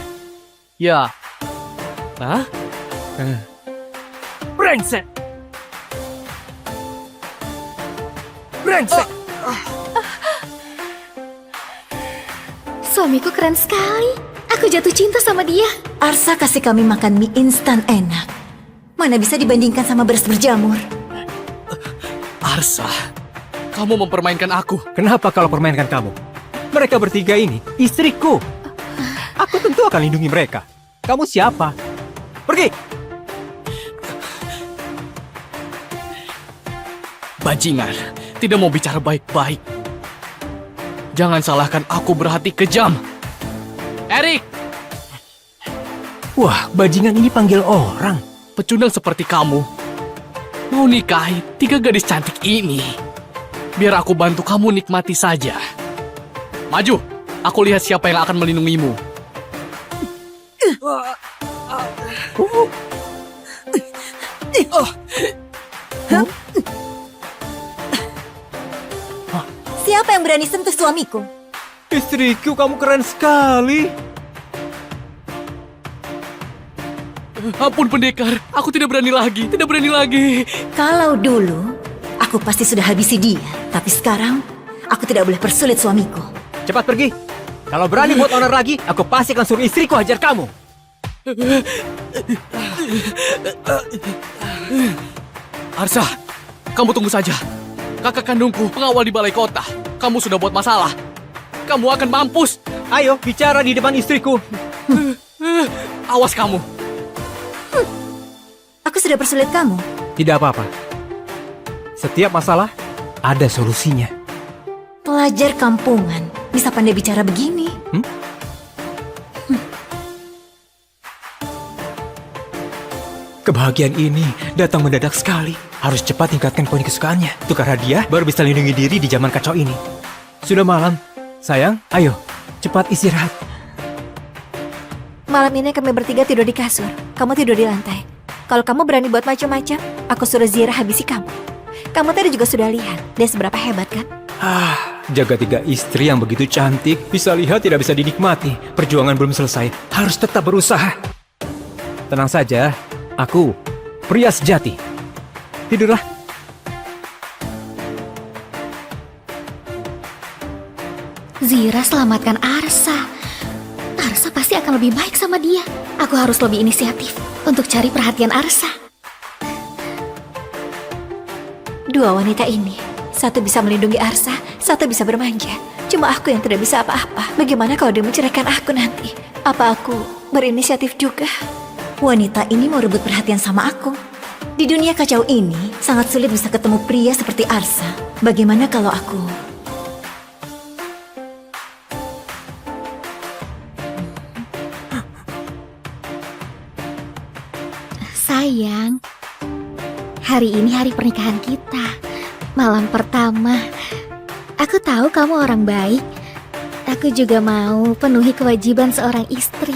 Ya. Hah? Brengsek! Brengsek! Suamiku keren sekali. Aku jatuh cinta sama dia. Arsa kasih kami makan mie instan enak. Mana bisa dibandingkan sama beras berjamur. Arsa, kamu mempermainkan aku. Kenapa kalau permainkan kamu? Mereka bertiga ini istriku. Aku tentu akan lindungi mereka. Kamu siapa? Pergi! Bajingan, tidak mau bicara baik-baik. Jangan salahkan aku berhati kejam. Erik! Wah, bajingan ini panggil orang. Pecundang seperti kamu mau nikahi 3 gadis cantik ini. Biar aku bantu kamu nikmati saja. Maju, aku lihat siapa yang akan melindungimu. Siapa yang berani sentuh suamiku? Istriku, kamu keren sekali. Ampun pendekar, aku tidak berani lagi, tidak berani lagi. Kalau dulu, aku pasti sudah habisi dia. Tapi sekarang, aku tidak boleh persulit suamiku. Cepat pergi. Kalau berani buat onar lagi, aku pasti akan suruh istriku hajar kamu. Arsa, kamu tunggu saja. Kakak kandungku pengawal di balai kota. Kamu sudah buat masalah. Kamu akan mampus. Ayo, bicara di depan istriku. Awas kamu. Aku sudah persulit kamu. Tidak apa-apa. Setiap masalah ada solusinya. Pelajar kampungan bisa pandai bicara begini. Kebahagiaan ini datang mendadak sekali. Harus cepat tingkatkan poin kesukaannya. Tukar hadiah baru bisa lindungi diri di zaman kacau ini. Sudah malam. Sayang, ayo. Cepat istirahat. Malam ini kami bertiga tidur di kasur. Kamu tidur di lantai. Kalau kamu berani buat macam-macam, aku suruh Zira habisi kamu. Kamu tadi juga sudah lihat dia seberapa hebat kan? Jaga 3 istri yang begitu cantik. Bisa lihat tidak bisa dinikmati. Perjuangan belum selesai. Harus tetap berusaha. Tenang saja. Aku pria sejati. Tidurlah. Zira selamatkan Arsa. Arsa pasti akan lebih baik sama dia. Aku harus lebih inisiatif untuk cari perhatian Arsa. Dua wanita ini, satu bisa melindungi Arsa, satu bisa bermanja. Cuma aku yang tidak bisa apa-apa. Bagaimana kalau dia menceraikan aku nanti? Apa aku berinisiatif juga? Wanita ini mau rebut perhatian sama aku. Di dunia kacau ini, sangat sulit bisa ketemu pria seperti Arsa. Bagaimana kalau aku... Sayang, hari ini hari pernikahan kita. Malam pertama. Aku tahu kamu orang baik. Aku juga mau penuhi kewajiban seorang istri.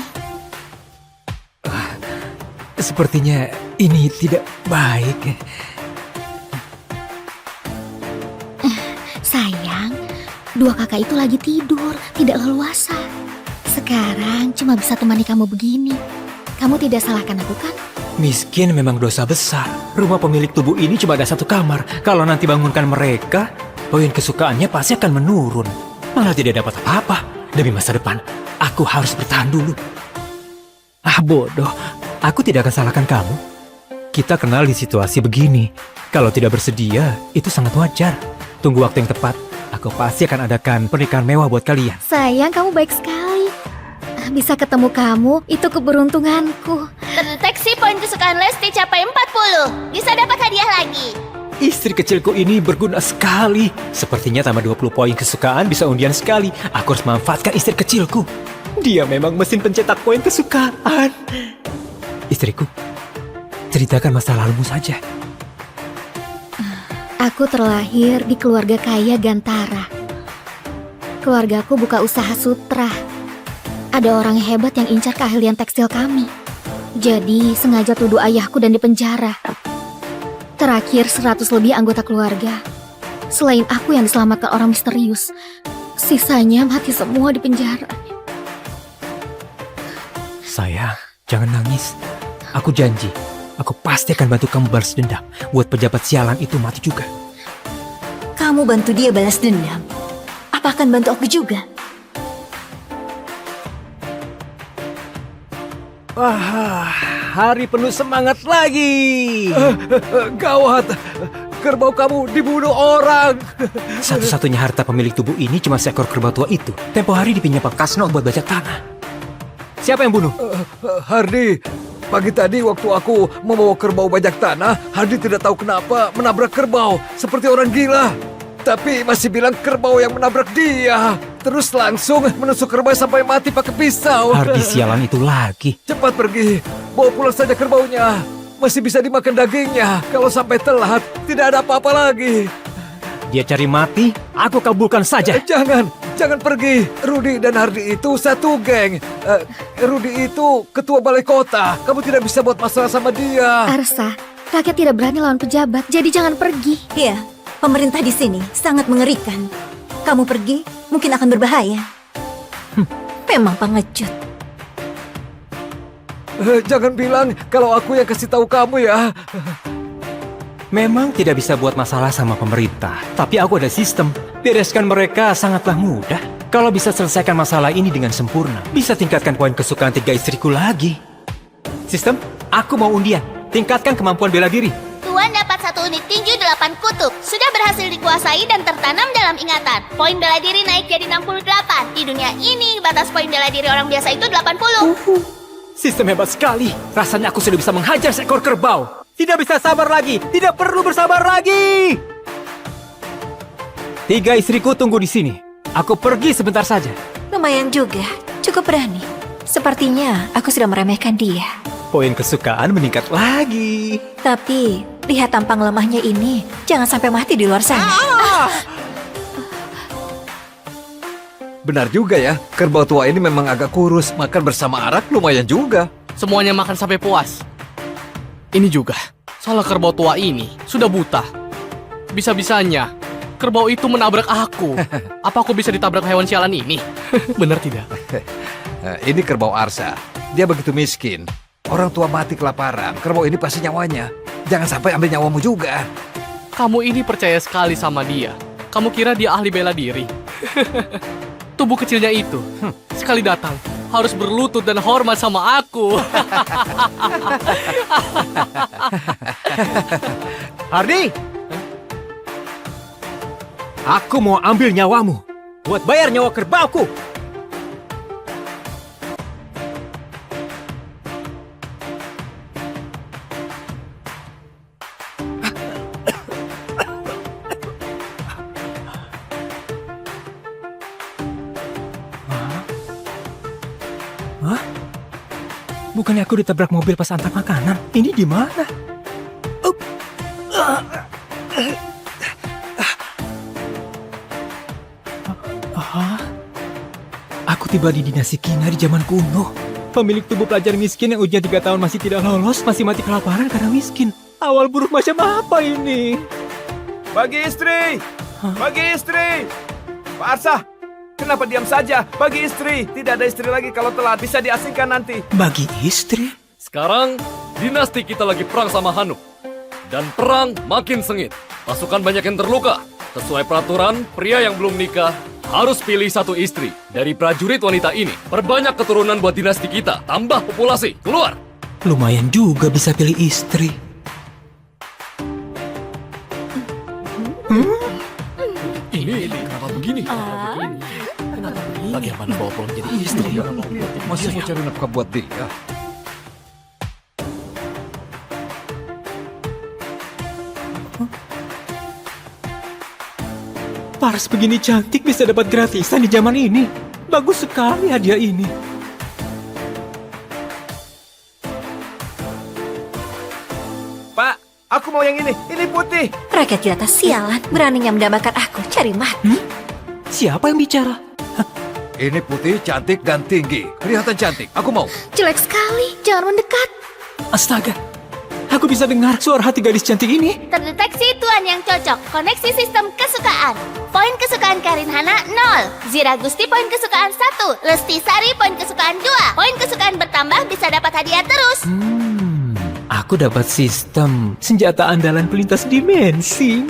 Sepertinya ini tidak baik. Sayang, dua kakak itu lagi tidur, tidak leluasa. Sekarang cuma bisa temani kamu begini. Kamu tidak salahkan aku kan? Miskin memang dosa besar. Rumah pemilik tubuh ini cuma ada satu kamar. Kalau nanti bangunkan mereka, poin kesukaannya pasti akan menurun. Malah tidak dapat apa-apa. Demi masa depan, aku harus bertahan dulu. Ah, bodoh. Aku tidak akan salahkan kamu. Kita kenal di situasi begini. Kalau tidak bersedia, itu sangat wajar. Tunggu waktu yang tepat. Aku pasti akan adakan pernikahan mewah buat kalian. Sayang, kamu baik sekali. Bisa ketemu kamu, itu keberuntunganku. Terdeteksi poin kesukaan Lesti capai 40. Bisa dapat hadiah lagi. Istri kecilku ini berguna sekali. Sepertinya tambah 20 poin kesukaan bisa undian sekali. Aku harus manfaatkan istri kecilku. Dia memang mesin pencetak poin kesukaan. Istriku, ceritakan masa lalumu saja. Aku terlahir di keluarga kaya Gantara. Keluargaku buka usaha sutra. Ada orang hebat yang incar keahlian tekstil kami. Jadi sengaja tuduh ayahku dan dipenjara. Terakhir 100 lebih anggota keluarga. Selain aku yang diselamatkan orang misterius, sisanya mati semua di penjara. Sayang, jangan nangis. Aku janji, aku pasti akan bantu kamu balas dendam. Buat pejabat sialan itu mati juga. Kamu bantu dia balas dendam. Apa akan bantu aku juga? Wah, hari penuh semangat lagi. Gawat, kerbau kamu dibunuh orang. Satu-satunya harta pemilik tubuh ini cuma seekor kerbau tua itu. Tempo hari dipinjam Pak Kasno buat bajak tanah. Siapa yang bunuh? Hardi, pagi tadi waktu aku membawa kerbau bajak tanah, Hardi tidak tahu kenapa menabrak kerbau seperti orang gila. Tapi masih bilang kerbau yang menabrak dia. Terus langsung menusuk kerbau sampai mati pakai pisau. Hardi sialan itu lagi. Cepat pergi, bawa pulang saja kerbaunya. Masih bisa dimakan dagingnya. Kalau sampai telat, tidak ada apa-apa lagi. Dia cari mati, aku kabulkan saja. Jangan pergi. Rudi dan Hardi itu satu geng. Rudi itu ketua balai kota. Kamu tidak bisa buat masalah sama dia. Arsa, rakyat tidak berani lawan pejabat, jadi jangan pergi. Iya, pemerintah di sini sangat mengerikan. Kamu pergi, mungkin akan berbahaya. Memang pengecut. Jangan bilang kalau aku yang kasih tahu kamu ya. Memang tidak bisa buat masalah sama pemerintah, tapi aku ada sistem. Bereskan mereka sangatlah mudah. Kalau bisa selesaikan masalah ini dengan sempurna, bisa tingkatkan poin kesukaan 3 istriku lagi. Sistem, aku mau undian. Tingkatkan kemampuan bela diri. Tuan dapat 1 unit tinju 8 kutub. Sudah berhasil dikuasai dan tertanam dalam ingatan. Poin bela diri naik jadi 68. Di dunia ini, batas poin bela diri orang biasa itu 80. Sistem hebat sekali. Rasanya aku sudah bisa menghajar seekor kerbau. Tidak bisa sabar lagi. Tidak perlu bersabar lagi. 3 istriku tunggu di sini. Aku pergi sebentar saja. Lumayan juga, cukup berani. Sepertinya aku sudah meremehkan dia. Poin kesukaan meningkat lagi. Tapi, lihat tampang lemahnya ini, jangan sampai mati di luar sana. Benar juga ya, kerbau tua ini memang agak kurus. Makan bersama arak lumayan juga. Semuanya makan sampai puas. Ini juga, salah kerbau tua ini sudah buta. Bisa-bisanya, kerbau itu menabrak aku. Apa aku bisa ditabrak hewan sialan ini? Benar tidak? Ini kerbau Arsa. Dia begitu miskin. Orang tua mati kelaparan. Kerbau ini pasti nyawanya. Jangan sampai ambil nyawamu juga. Kamu ini percaya sekali sama dia. Kamu kira dia ahli bela diri? Tubuh kecilnya itu, sekali datang, harus berlutut dan hormat sama aku. Hardy! Aku mau ambil nyawamu buat bayar nyawa kerbauku. Hah? Bukannya aku ditabrak mobil pas antar makanan? Ini di mana? Aku tiba di dinasti Kina di zaman kuno. Pemilik tubuh pelajar miskin yang ujian 3 tahun masih tidak lolos, masih mati kelaparan karena miskin. Awal buruk macam apa ini? Bagi istri! Bagi istri! Pak Arsa, kenapa diam saja? Bagi istri! Tidak ada istri lagi kalau telat, bisa diasingkan nanti. Bagi istri? Sekarang, dinasti kita lagi perang sama Hanuk. Dan perang makin sengit. Pasukan banyak yang terluka. Sesuai peraturan, pria yang belum nikah harus pilih 1 istri dari prajurit wanita ini. Perbanyak keturunan buat dinasti kita. Tambah populasi. Keluar! Lumayan juga bisa pilih istri. Ini kenapa begini? Kenapa begini? Bagaimana bawa pulang jadi istri? Masih mau cari nafkah buat dia. Paras begini cantik bisa dapat gratisan di zaman ini. Bagus sekali hadiah ini. Pak, aku mau yang ini. Ini putih. Rakyat jelata sialan, beraninya mendambakan aku, cari mati. Siapa yang bicara? Ini putih, cantik, dan tinggi. Kelihatan cantik. Aku mau. Jelek sekali, jangan mendekat. Astaga, aku bisa dengar suara hati gadis cantik ini. Terdeteksi tuan yang cocok. Koneksi sistem kesukaan. Poin kesukaan Karin Hana 0. Zira Gusti poin kesukaan 1. Lesti Sari poin kesukaan 2. Poin kesukaan bertambah bisa dapat hadiah terus. Aku dapat sistem senjata andalan pelintas dimensi.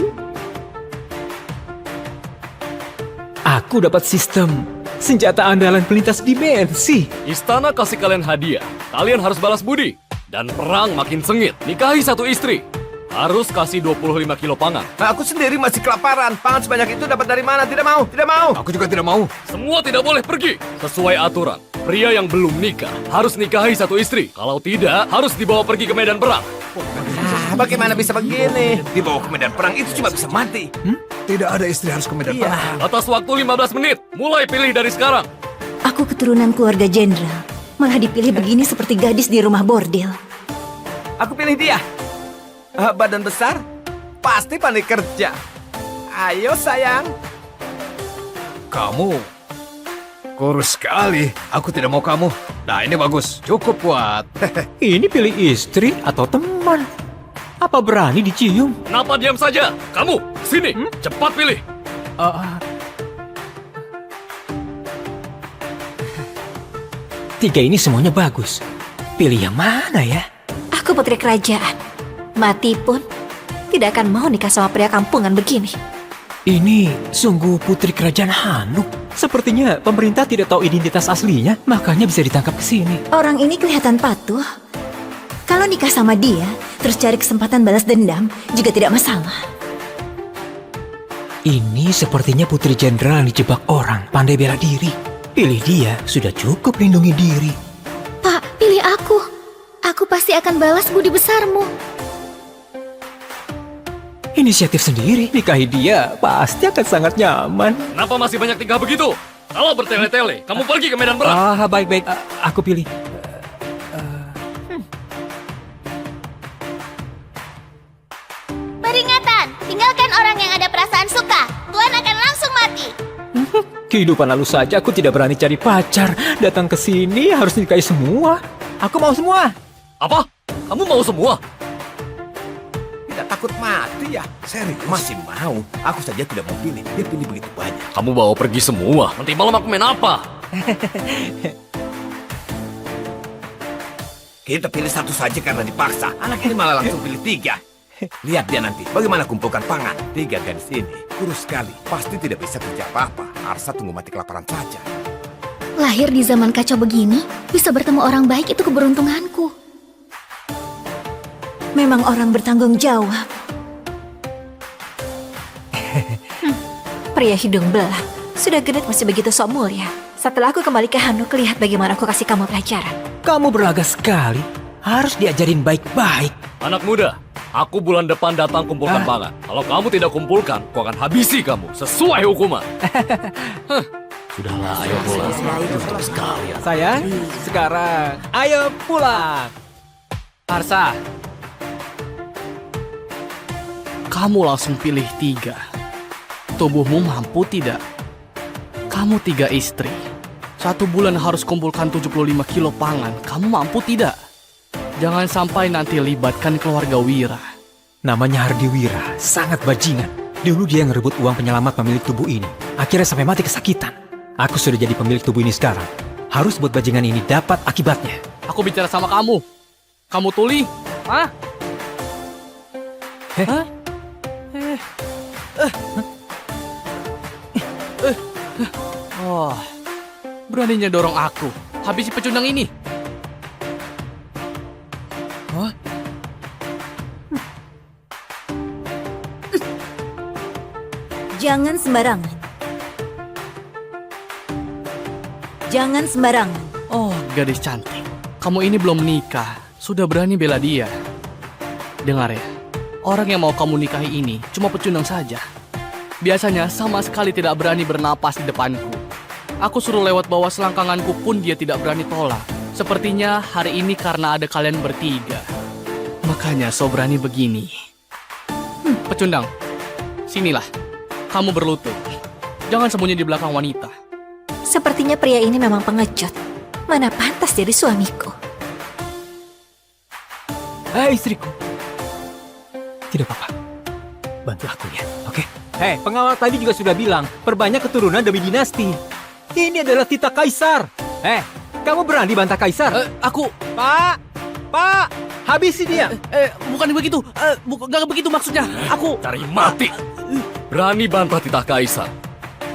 Aku dapat sistem senjata andalan pelintas dimensi. Istana kasih kalian hadiah. Kalian harus balas budi. Dan perang makin sengit. Nikahi 1 istri. Harus kasih 25 kilo pangan. Nah, aku sendiri masih kelaparan. Pangan sebanyak itu dapat dari mana? Tidak mau, tidak mau. Aku juga tidak mau. Semua tidak boleh pergi. Sesuai aturan, pria yang belum nikah harus nikahi 1 istri. Kalau tidak, harus dibawa pergi ke medan perang. Bagaimana bisa begini? Dibawa ke medan perang itu cuma bisa mati. Tidak ada istri harus ke medan perang. Atas waktu 15 menit. Mulai pilih dari sekarang. Aku keturunan keluarga jenderal, malah dipilih begini seperti gadis di rumah bordil. Aku pilih dia. Badan besar, pasti pandai kerja. Ayo sayang. Kamu kurus sekali. Aku tidak mau kamu. Nah, ini bagus. Cukup buat. Ini pilih istri atau teman? Apa berani dicium? Kenapa diam saja? Kamu, sini. Cepat pilih. Tiga ini semuanya bagus. Pilih yang mana ya? Aku putri kerajaan. Mati pun tidak akan mau nikah sama pria kampungan begini. Ini sungguh putri kerajaan Hanuk. Sepertinya pemerintah tidak tahu identitas aslinya, makanya bisa ditangkap ke sini. Orang ini kelihatan patuh. Kalau nikah sama dia, terus cari kesempatan balas dendam, juga tidak masalah. Ini sepertinya putri jenderal yang dijebak orang, pandai bela diri. Pilih dia, sudah cukup lindungi diri. Pak, pilih aku. Aku pasti akan balas budi besarmu. Inisiatif sendiri, nikahi dia, pasti akan sangat nyaman. Kenapa masih banyak tingkah begitu? Kalau bertele-tele, kamu pergi ke medan perang. Baik-baik, aku pilih. Peringatan, tinggalkan orang yang ada perasaan suka. Tuan akan langsung mati. Kehidupan lalu saja aku tidak berani cari pacar. Datang ke sini harus nikahi semua. Aku mau semua. Apa? Kamu mau semua? Tidak takut mati ya? Serius? Masih mau. Aku saja tidak mau pilih. Dia pilih begitu banyak. Kamu bawa pergi semua. Nanti malam aku main apa? Kita pilih satu saja karena dipaksa. Anak ini malah langsung pilih 3. Lihat dia nanti, bagaimana kumpulkan pangan. 3 gadis ini, kurus sekali. Pasti tidak bisa kerja apa-apa. Arsa tunggu mati kelaparan saja. Lahir di zaman kacau begini, bisa bertemu orang baik itu keberuntunganku. Memang orang bertanggung jawab. Pria hidung belang. Sudah genit masih begitu sok mulia. Setelah aku kembali ke Hanuk, lihat bagaimana aku kasih kamu pelajaran. Kamu berlaga sekali. Harus diajarin baik-baik. Anak muda, aku bulan depan datang kumpulkan pangan. Kalau kamu tidak kumpulkan, aku akan habisi kamu sesuai hukuman. Sudahlah, ayo pulang. Sayang, sekarang ayo pulang. Arsa, kamu langsung pilih 3. Tubuhmu mampu tidak? Kamu 3 istri. 1 bulan harus kumpulkan 75 kilo pangan. Kamu mampu tidak? Jangan sampai nanti libatkan keluarga Wira. Namanya Hardi Wira, sangat bajingan. Dulu dia ngerebut uang penyelamat pemilik tubuh ini. Akhirnya sampai mati kesakitan. Aku sudah jadi pemilik tubuh ini sekarang. Harus buat bajingan ini dapat akibatnya. Aku bicara sama kamu. Kamu tuli? Hah? Hah? Oh, beraninya dorong aku. Habisi pecundang ini. Hah? Jangan sembarangan. Jangan sembarangan. Oh, gadis cantik. Kamu ini belum menikah. Sudah berani bela dia. Dengar ya, orang yang mau kamu nikahi ini cuma pecundang saja. Biasanya sama sekali tidak berani bernapas di depanku. Aku suruh lewat bawah selangkanganku pun dia tidak berani tolak. Sepertinya hari ini karena ada kalian bertiga. Makanya so berani begini. Pecundang, sinilah. Kamu berlutut. Jangan sembunyi di belakang wanita. Sepertinya pria ini memang pengecut. Mana pantas jadi suamiku. Istriku. Tidak apa-apa. Bantu aku ya, oke? Pengawal tadi juga sudah bilang, perbanyak keturunan demi dinasti. Ini adalah titah kaisar. Kamu berani bantah kaisar? Aku... Pak, habisi dia. Bukan begitu. Gak begitu maksudnya. Aku... Cari mati. Berani bantah titah kaisar.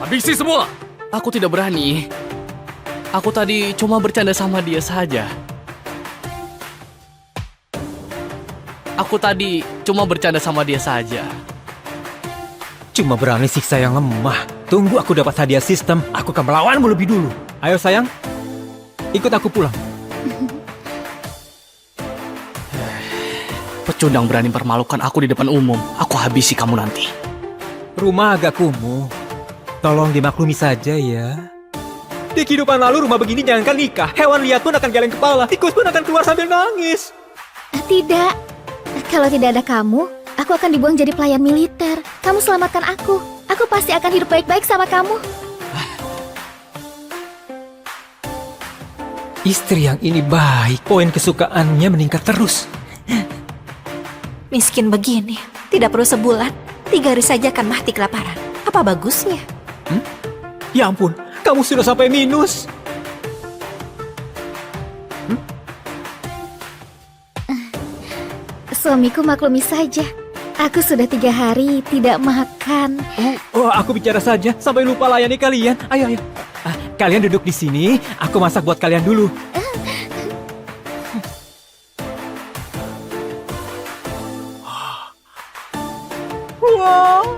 Habisi semua. Aku tidak berani. Aku tadi cuma bercanda sama dia saja. Cuma berani siksa yang lemah. Tunggu aku dapat hadiah sistem, aku akan melawanmu lebih dulu. Ayo sayang, ikut aku pulang. Pecundang berani mempermalukan aku di depan umum. Aku habisi kamu nanti. Rumah agak kumuh. Tolong dimaklumi saja ya. Di kehidupan lalu rumah begini jangankan nikah. Hewan liar pun akan geleng kepala. Tikus pun akan keluar sambil nangis. Tidak. Kalau tidak ada kamu, aku akan dibuang jadi pelayan militer. Kamu selamatkan aku. Aku pasti akan hidup baik-baik sama kamu. Istri yang ini baik. Poin kesukaannya meningkat terus. Miskin begini. Tidak perlu sebulan. 3 hari saja akan mati kelaparan. Apa bagusnya? Ya ampun, kamu sudah sampai minus. Suamiku maklumi saja. Aku sudah 3 hari tidak makan. Oh, aku bicara saja sampai lupa layani kalian. Ayo. Kalian duduk di sini, aku masak buat kalian dulu. Wow.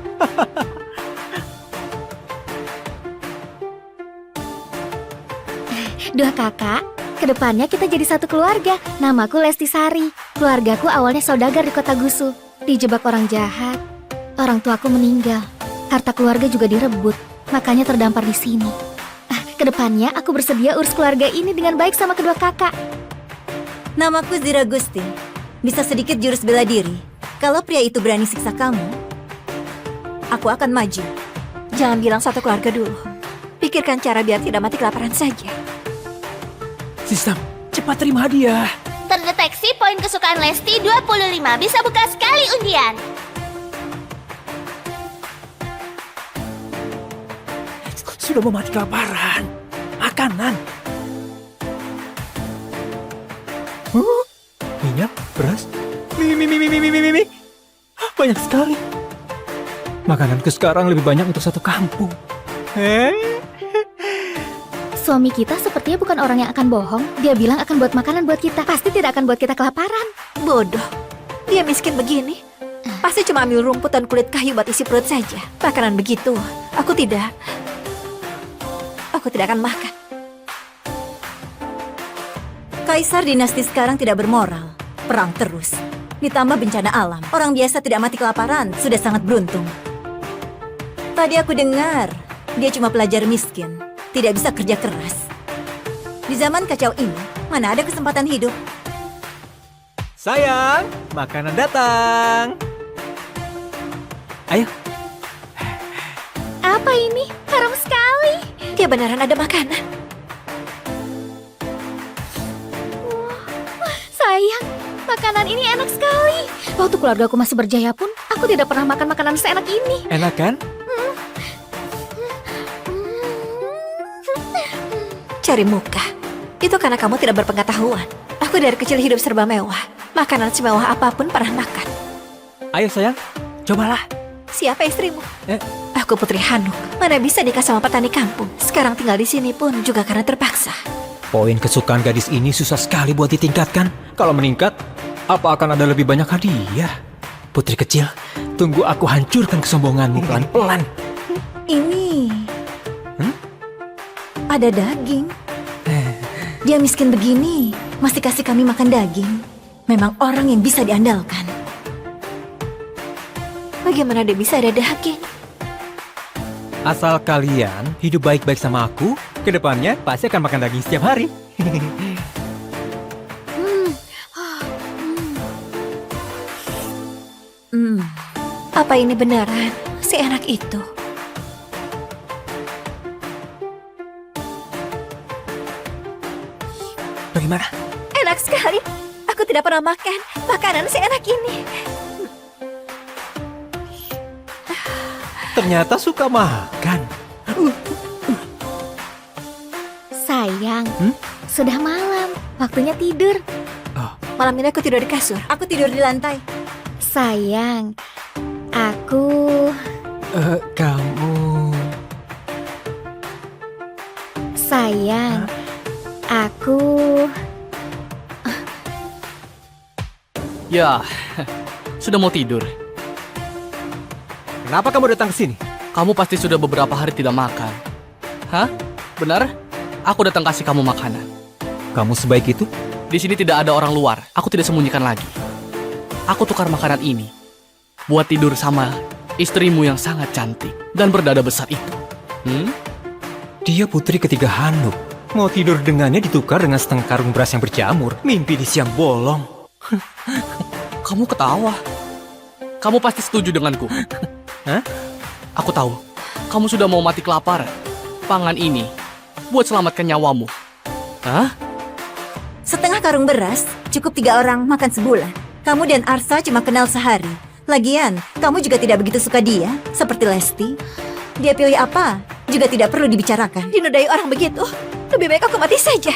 Dua kakak, kedepannya kita jadi satu keluarga. Namaku Lesti Sari. Keluargaku awalnya saudagar di kota Gusu. Dijebak orang jahat. Orang tuaku meninggal. Harta keluarga juga direbut. Makanya terdampar di sini. Kedepannya aku bersedia urus keluarga ini dengan baik sama kedua kakak. Namaku Zira Gusti. Bisa sedikit jurus bela diri. Kalau pria itu berani siksa kamu, aku akan maju. Jangan bilang satu keluarga dulu. Pikirkan cara biar tidak mati kelaparan saja. Sistem, cepat terima hadiah. Terdeteksi poin kesukaan Lesti 25. Bisa buka sekali undian. Sudah mau mati kelaparan. Makanan. Minyak, beras, mie. Banyak sekali. Makananku sekarang lebih banyak untuk satu kampung. Suami kita sepertinya bukan orang yang akan bohong. Dia bilang akan buat makanan buat kita. Pasti tidak akan buat kita kelaparan. Bodoh. Dia miskin begini. Pasti cuma ambil rumput dan kulit kayu buat isi perut saja. Makanan begitu, aku tidak akan makan. Kaisar dinasti sekarang tidak bermoral. Perang terus. Ditambah bencana alam. Orang biasa tidak mati kelaparan, sudah sangat beruntung. Tadi aku dengar, dia cuma pelajar miskin. Tidak bisa kerja keras. Di zaman kacau ini, mana ada kesempatan hidup? Sayang, makanan datang. Ayo. Apa ini? Harum sekali. Dia beneran ada makanan. Sayang, makanan ini enak sekali. Waktu keluargaku masih berjaya pun, aku tidak pernah makan makanan seenak ini. Enak kan? Cari muka. Itu karena kamu tidak berpengetahuan. Aku dari kecil hidup serba mewah. Makanan semewah apapun pernah makan. Ayo sayang, cobalah. Siapa istrimu? Eh. Aku Putri Hanuk. Mana bisa nikah sama petani kampung. Sekarang tinggal di sini pun juga karena terpaksa. Poin kesukaan gadis ini susah sekali buat ditingkatkan. Kalau meningkat, apa akan ada lebih banyak hadiah? Putri kecil, tunggu aku hancurkan kesombonganmu pelan-pelan. Ini... Ada daging. Dia miskin begini, masih kasih kami makan daging. Memang orang yang bisa diandalkan. Bagaimana dia bisa ada daging? Asal kalian hidup baik-baik sama aku, kedepannya pasti akan makan daging setiap hari. Apa ini beneran? Seenak itu? Bagaimana? Enak sekali. Aku tidak pernah makan makanan seenak ini. Ternyata suka makan. Sayang, sudah malam. Waktunya tidur. Malam ini aku tidur di kasur. Aku tidur di lantai. Sayang, aku... Kamu... Sayang, aku... Ya, sudah mau tidur. Kenapa kamu datang ke sini? Kamu pasti sudah beberapa hari tidak makan. Hah? Benar? Aku datang kasih kamu makanan. Kamu sebaik itu? Di sini tidak ada orang luar. Aku tidak sembunyikan lagi. Aku tukar makanan ini buat tidur sama istrimu yang sangat cantik dan berdada besar itu. Dia putri ketiga Hanuk. Mau tidur dengannya ditukar dengan setengah karung beras yang berjamur. Mimpi di siang bolong. Kamu ketawa. Kamu pasti setuju denganku. Hah? Aku tahu. Kamu sudah mau mati kelaparan. Pangan ini buat selamatkan nyawamu. Hah? Setengah karung beras cukup 3 orang makan sebulan. Kamu dan Arsa cuma kenal sehari. Lagian, kamu juga tidak begitu suka dia, seperti Lesti. Dia pilih apa juga tidak perlu dibicarakan. Dinodai orang begitu, lebih baik aku mati saja.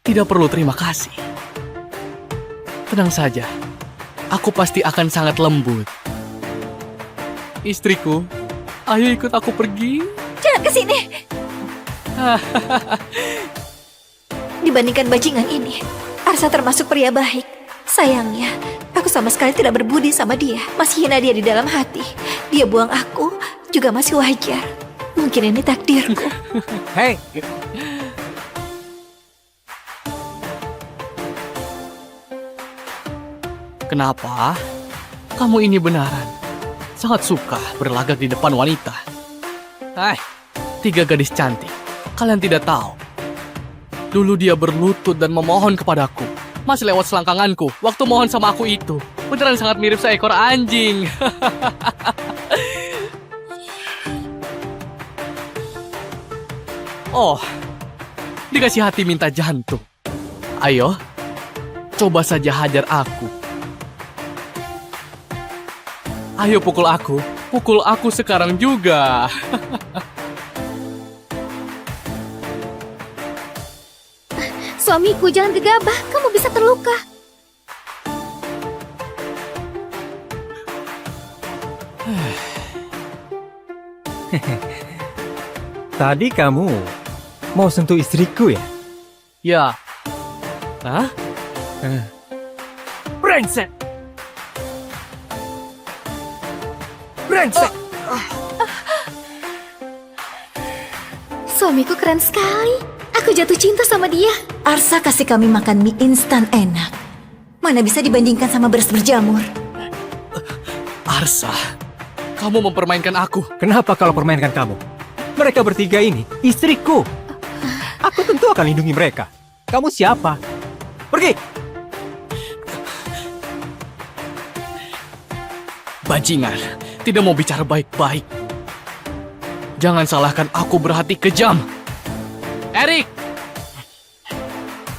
Tidak perlu terima kasih. Tenang saja. Aku pasti akan sangat lembut. Istriku, ayo ikut aku pergi. Jangan ke sini. Dibandingkan bajingan ini, Arsa termasuk pria baik. Sayangnya, aku sama sekali tidak berbudi sama dia. Masih hina dia di dalam hati. Dia buang aku juga masih wajar. Mungkin ini takdirku. Hei, Kenapa? Kamu ini benaran sangat suka berlagak di depan wanita. Hai, 3 gadis cantik. Kalian tidak tahu. Dulu dia berlutut dan memohon kepadaku. Masih lewat selangkanganku waktu mohon sama aku itu. Beneran sangat mirip seekor anjing. Oh, dikasih hati minta jantung. Ayo, coba saja hajar aku. Ayo pukul aku sekarang juga. Suamiku, jangan gegabah. Kamu bisa terluka. Tadi kamu mau sentuh istriku ya? Ya. Hah? Brengsek! Brengsek! Suamiku keren sekali. Aku jatuh cinta sama dia. Arsa kasih kami makan mie instan enak. Mana bisa dibandingkan sama beras berjamur. Arsa, kamu mempermainkan aku. Kenapa kalau permainkan kamu? Mereka bertiga ini istriku. Aku tentu akan lindungi mereka. Kamu siapa? Pergi! Bajingan, tidak mau bicara baik-baik. Jangan salahkan aku berhati kejam. Erik,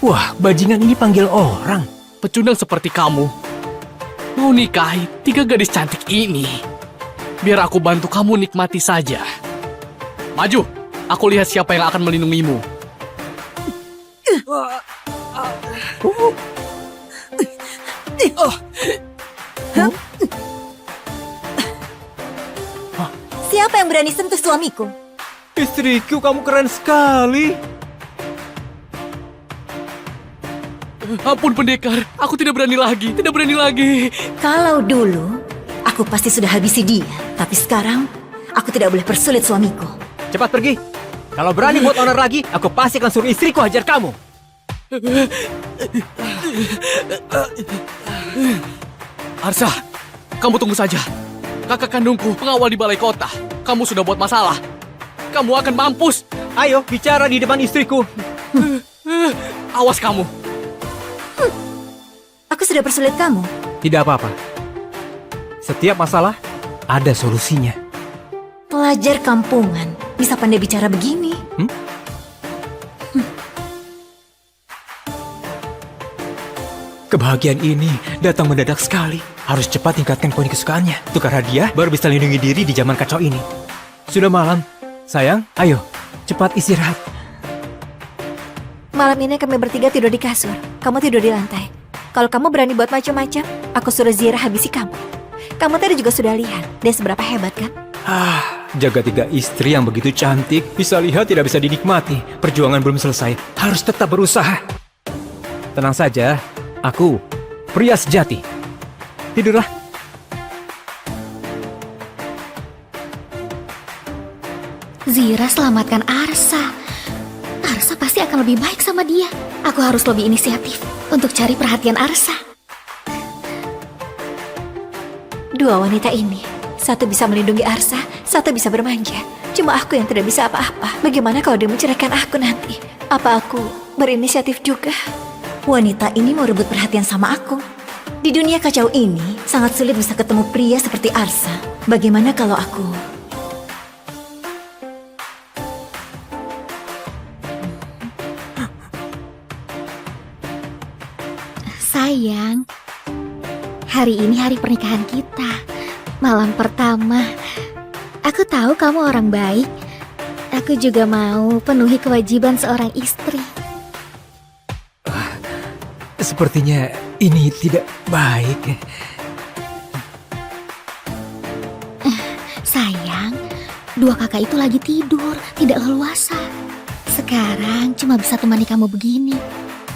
Wah, bajingan ini panggil orang. pecundang seperti kamu mau nikahi 3 gadis cantik ini. Biar aku bantu kamu nikmati saja. Maju, aku lihat siapa yang akan melindungimu. Siapa yang berani sentuh suamiku? Istriku, kamu keren sekali. Ampun pendekar, aku tidak berani lagi, tidak berani lagi. Kalau dulu, aku pasti sudah habisi dia. Tapi sekarang, aku tidak boleh persulit suamiku. Cepat pergi. Kalau berani buat honor lagi, aku pasti akan suruh istriku hajar kamu. Arsa, kamu tunggu saja. Kakak kandungku pengawal di balai kota. Kamu sudah buat masalah. Kamu akan mampus. Ayo, bicara di depan istriku. Awas kamu. Aku sudah persulit kamu. Tidak apa-apa. Setiap masalah, ada solusinya. Pelajar kampungan, bisa pandai bicara begini. Kebahagiaan ini datang mendadak sekali. Harus cepat tingkatkan poin kesukaannya. Tukar hadiah baru bisa lindungi diri di zaman kacau ini. Sudah malam. Sayang, ayo. Cepat istirahat. Malam ini kami bertiga tidur di kasur. Kamu tidur di lantai. Kalau kamu berani buat macam-macam, aku suruh Zira habisi kamu. Kamu tadi juga sudah lihat dia seberapa hebat kan? Jaga 3 istri yang begitu cantik. Bisa lihat tidak bisa dinikmati. Perjuangan belum selesai. Harus tetap berusaha. Tenang saja. Aku pria sejati. Tidurlah. Zira selamatkan Arsa. Arsa pasti akan lebih baik sama dia. Aku harus lebih inisiatif untuk cari perhatian Arsa. Dua wanita ini, satu bisa melindungi Arsa, satu bisa bermanja. Cuma aku yang tidak bisa apa-apa. Bagaimana kalau dia menceraikan aku nanti? Apa aku berinisiatif juga? Wanita ini mau rebut perhatian sama aku. Di dunia kacau ini, sangat sulit bisa ketemu pria seperti Arsa. Bagaimana kalau aku... Sayang, hari ini hari pernikahan kita. Malam pertama. Aku tahu kamu orang baik. Aku juga mau penuhi kewajiban seorang istri. Sepertinya ini tidak baik. Sayang, 2 kakak itu lagi tidur, tidak leluasa. Sekarang cuma bisa temani kamu begini.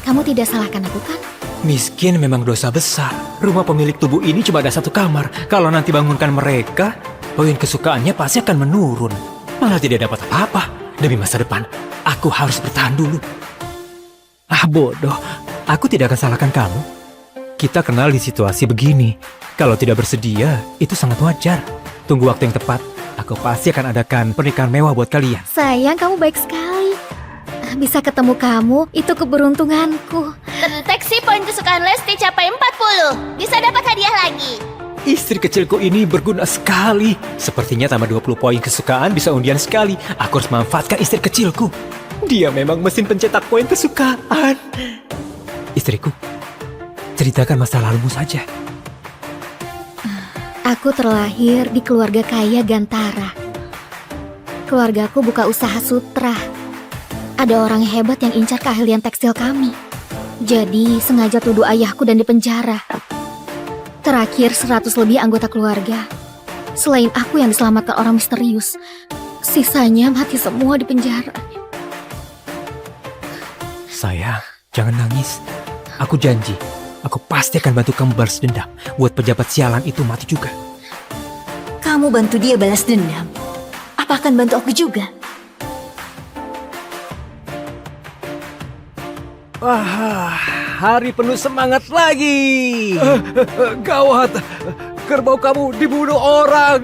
Kamu tidak salahkan aku kan? Miskin memang dosa besar. Rumah pemilik tubuh ini cuma ada 1 kamar. Kalau nanti bangunkan mereka, poin kesukaannya pasti akan menurun. Malah tidak dapat apa-apa. Demi masa depan, aku harus bertahan dulu. Bodoh. Aku tidak akan salahkan kamu. Kita kenal di situasi begini. Kalau tidak bersedia, itu sangat wajar. Tunggu waktu yang tepat. Aku pasti akan adakan pernikahan mewah buat kalian. Sayang, kamu baik sekali. Bisa ketemu kamu, itu keberuntunganku. Terdeteksi poin kesukaan Lesti capai 40. Bisa dapat hadiah lagi. Istri kecilku ini berguna sekali. Sepertinya tambah 20 poin kesukaan bisa undian sekali. Aku harus manfaatkan istri kecilku. Dia memang mesin pencetak poin kesukaan. Istriku, ceritakan masa lalumu saja. Aku terlahir di keluarga kaya Gantara. Keluargaku buka usaha sutra. Ada orang hebat yang incar keahlian tekstil kami. Jadi sengaja tuduh ayahku dan dipenjara. Terakhir 100 lebih anggota keluarga. Selain aku yang diselamatkan orang misterius. Sisanya mati semua di penjara. Sayang, jangan nangis. Aku janji, aku pasti akan bantu kamu balas dendam. Buat pejabat sialan itu mati juga. Kamu bantu dia balas dendam. Apa akan bantu aku juga? Wah, hari penuh semangat lagi. Gawat, kerbau kamu dibunuh orang.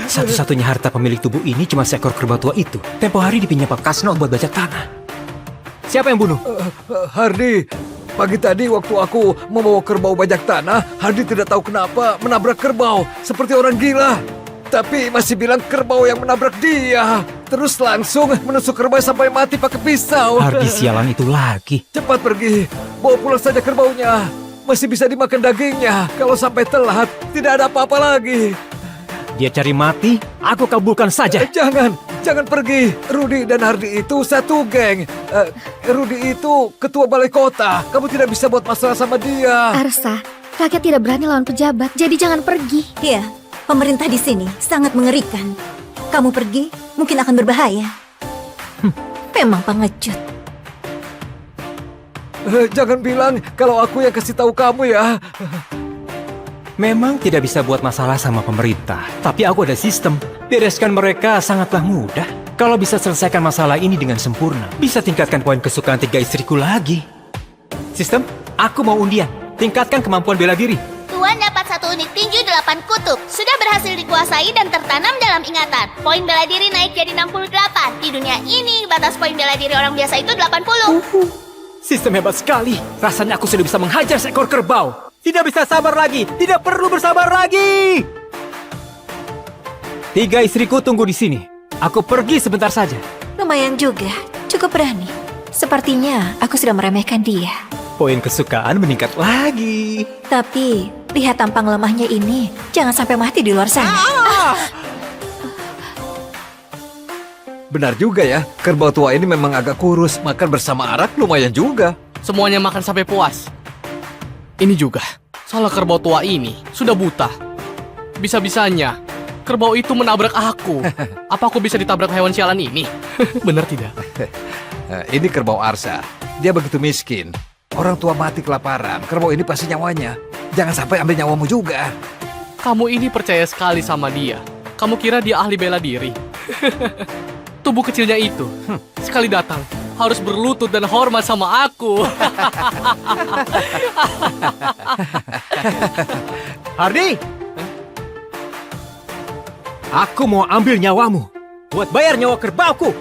Satu-satunya harta pemilik tubuh ini cuma seekor kerbau tua itu. Tempo hari dipinjam Pak Kasno buat bajak tanah. Siapa yang bunuh? Hardi, pagi tadi waktu aku membawa kerbau bajak tanah, Hardi tidak tahu kenapa menabrak kerbau seperti orang gila. Tapi masih bilang kerbau yang menabrak dia. Terus langsung menusuk kerbau sampai mati pakai pisau. Hardi sialan itu lagi. Cepat pergi, bawa pulang saja kerbaunya. Masih bisa dimakan dagingnya. Kalau sampai telat, tidak ada apa-apa lagi. Dia cari mati, aku kabulkan saja. Jangan pergi. Rudi dan Hardi itu satu geng. Rudi itu ketua balai kota. Kamu tidak bisa buat masalah sama dia. Arsa, rakyat tidak berani lawan pejabat, jadi jangan pergi. Iya, pemerintah di sini sangat mengerikan. Kamu pergi, mungkin akan berbahaya. Memang pengecut. Jangan bilang kalau aku yang kasih tahu kamu ya. Memang tidak bisa buat masalah sama pemerintah, tapi aku ada sistem. Bereskan mereka sangatlah mudah. Kalau bisa selesaikan masalah ini dengan sempurna, bisa tingkatkan poin kesukaan 3 istriku lagi. Sistem, aku mau undian. Tingkatkan kemampuan bela diri. Tuan dapat 1 unit tinju 8 kutub. Sudah berhasil dikuasai dan tertanam dalam ingatan. Poin bela diri naik jadi 68. Di dunia ini, batas poin bela diri orang biasa itu 80. Sistem hebat sekali. Rasanya aku sudah bisa menghajar seekor kerbau. Tidak bisa sabar lagi. Tidak perlu bersabar lagi. 3 istriku tunggu di sini. Aku pergi sebentar saja. Lumayan juga, cukup berani. Sepertinya aku sudah meremehkan dia. Poin kesukaan meningkat lagi. Tapi, lihat tampang lemahnya ini. Jangan sampai mati di luar sana. Benar juga ya, kerbau tua ini memang agak kurus. Makan bersama arak lumayan juga. Semuanya makan sampai puas. Ini juga, salah kerbau tua ini sudah buta. Bisa-bisanya, kerbau itu menabrak aku. Apa aku bisa ditabrak hewan sialan ini? Benar tidak? Ini kerbau Arsa. Dia begitu miskin. Orang tua mati kelaparan. Kerbau ini pasti nyawanya. Jangan sampai ambil nyawamu juga. Kamu ini percaya sekali sama dia. Kamu kira dia ahli bela diri? Tubuh kecilnya itu, sekali datang, harus berlutut dan hormat sama aku. Hardi! Aku mau ambil nyawamu. Buat bayar nyawa kerbauku.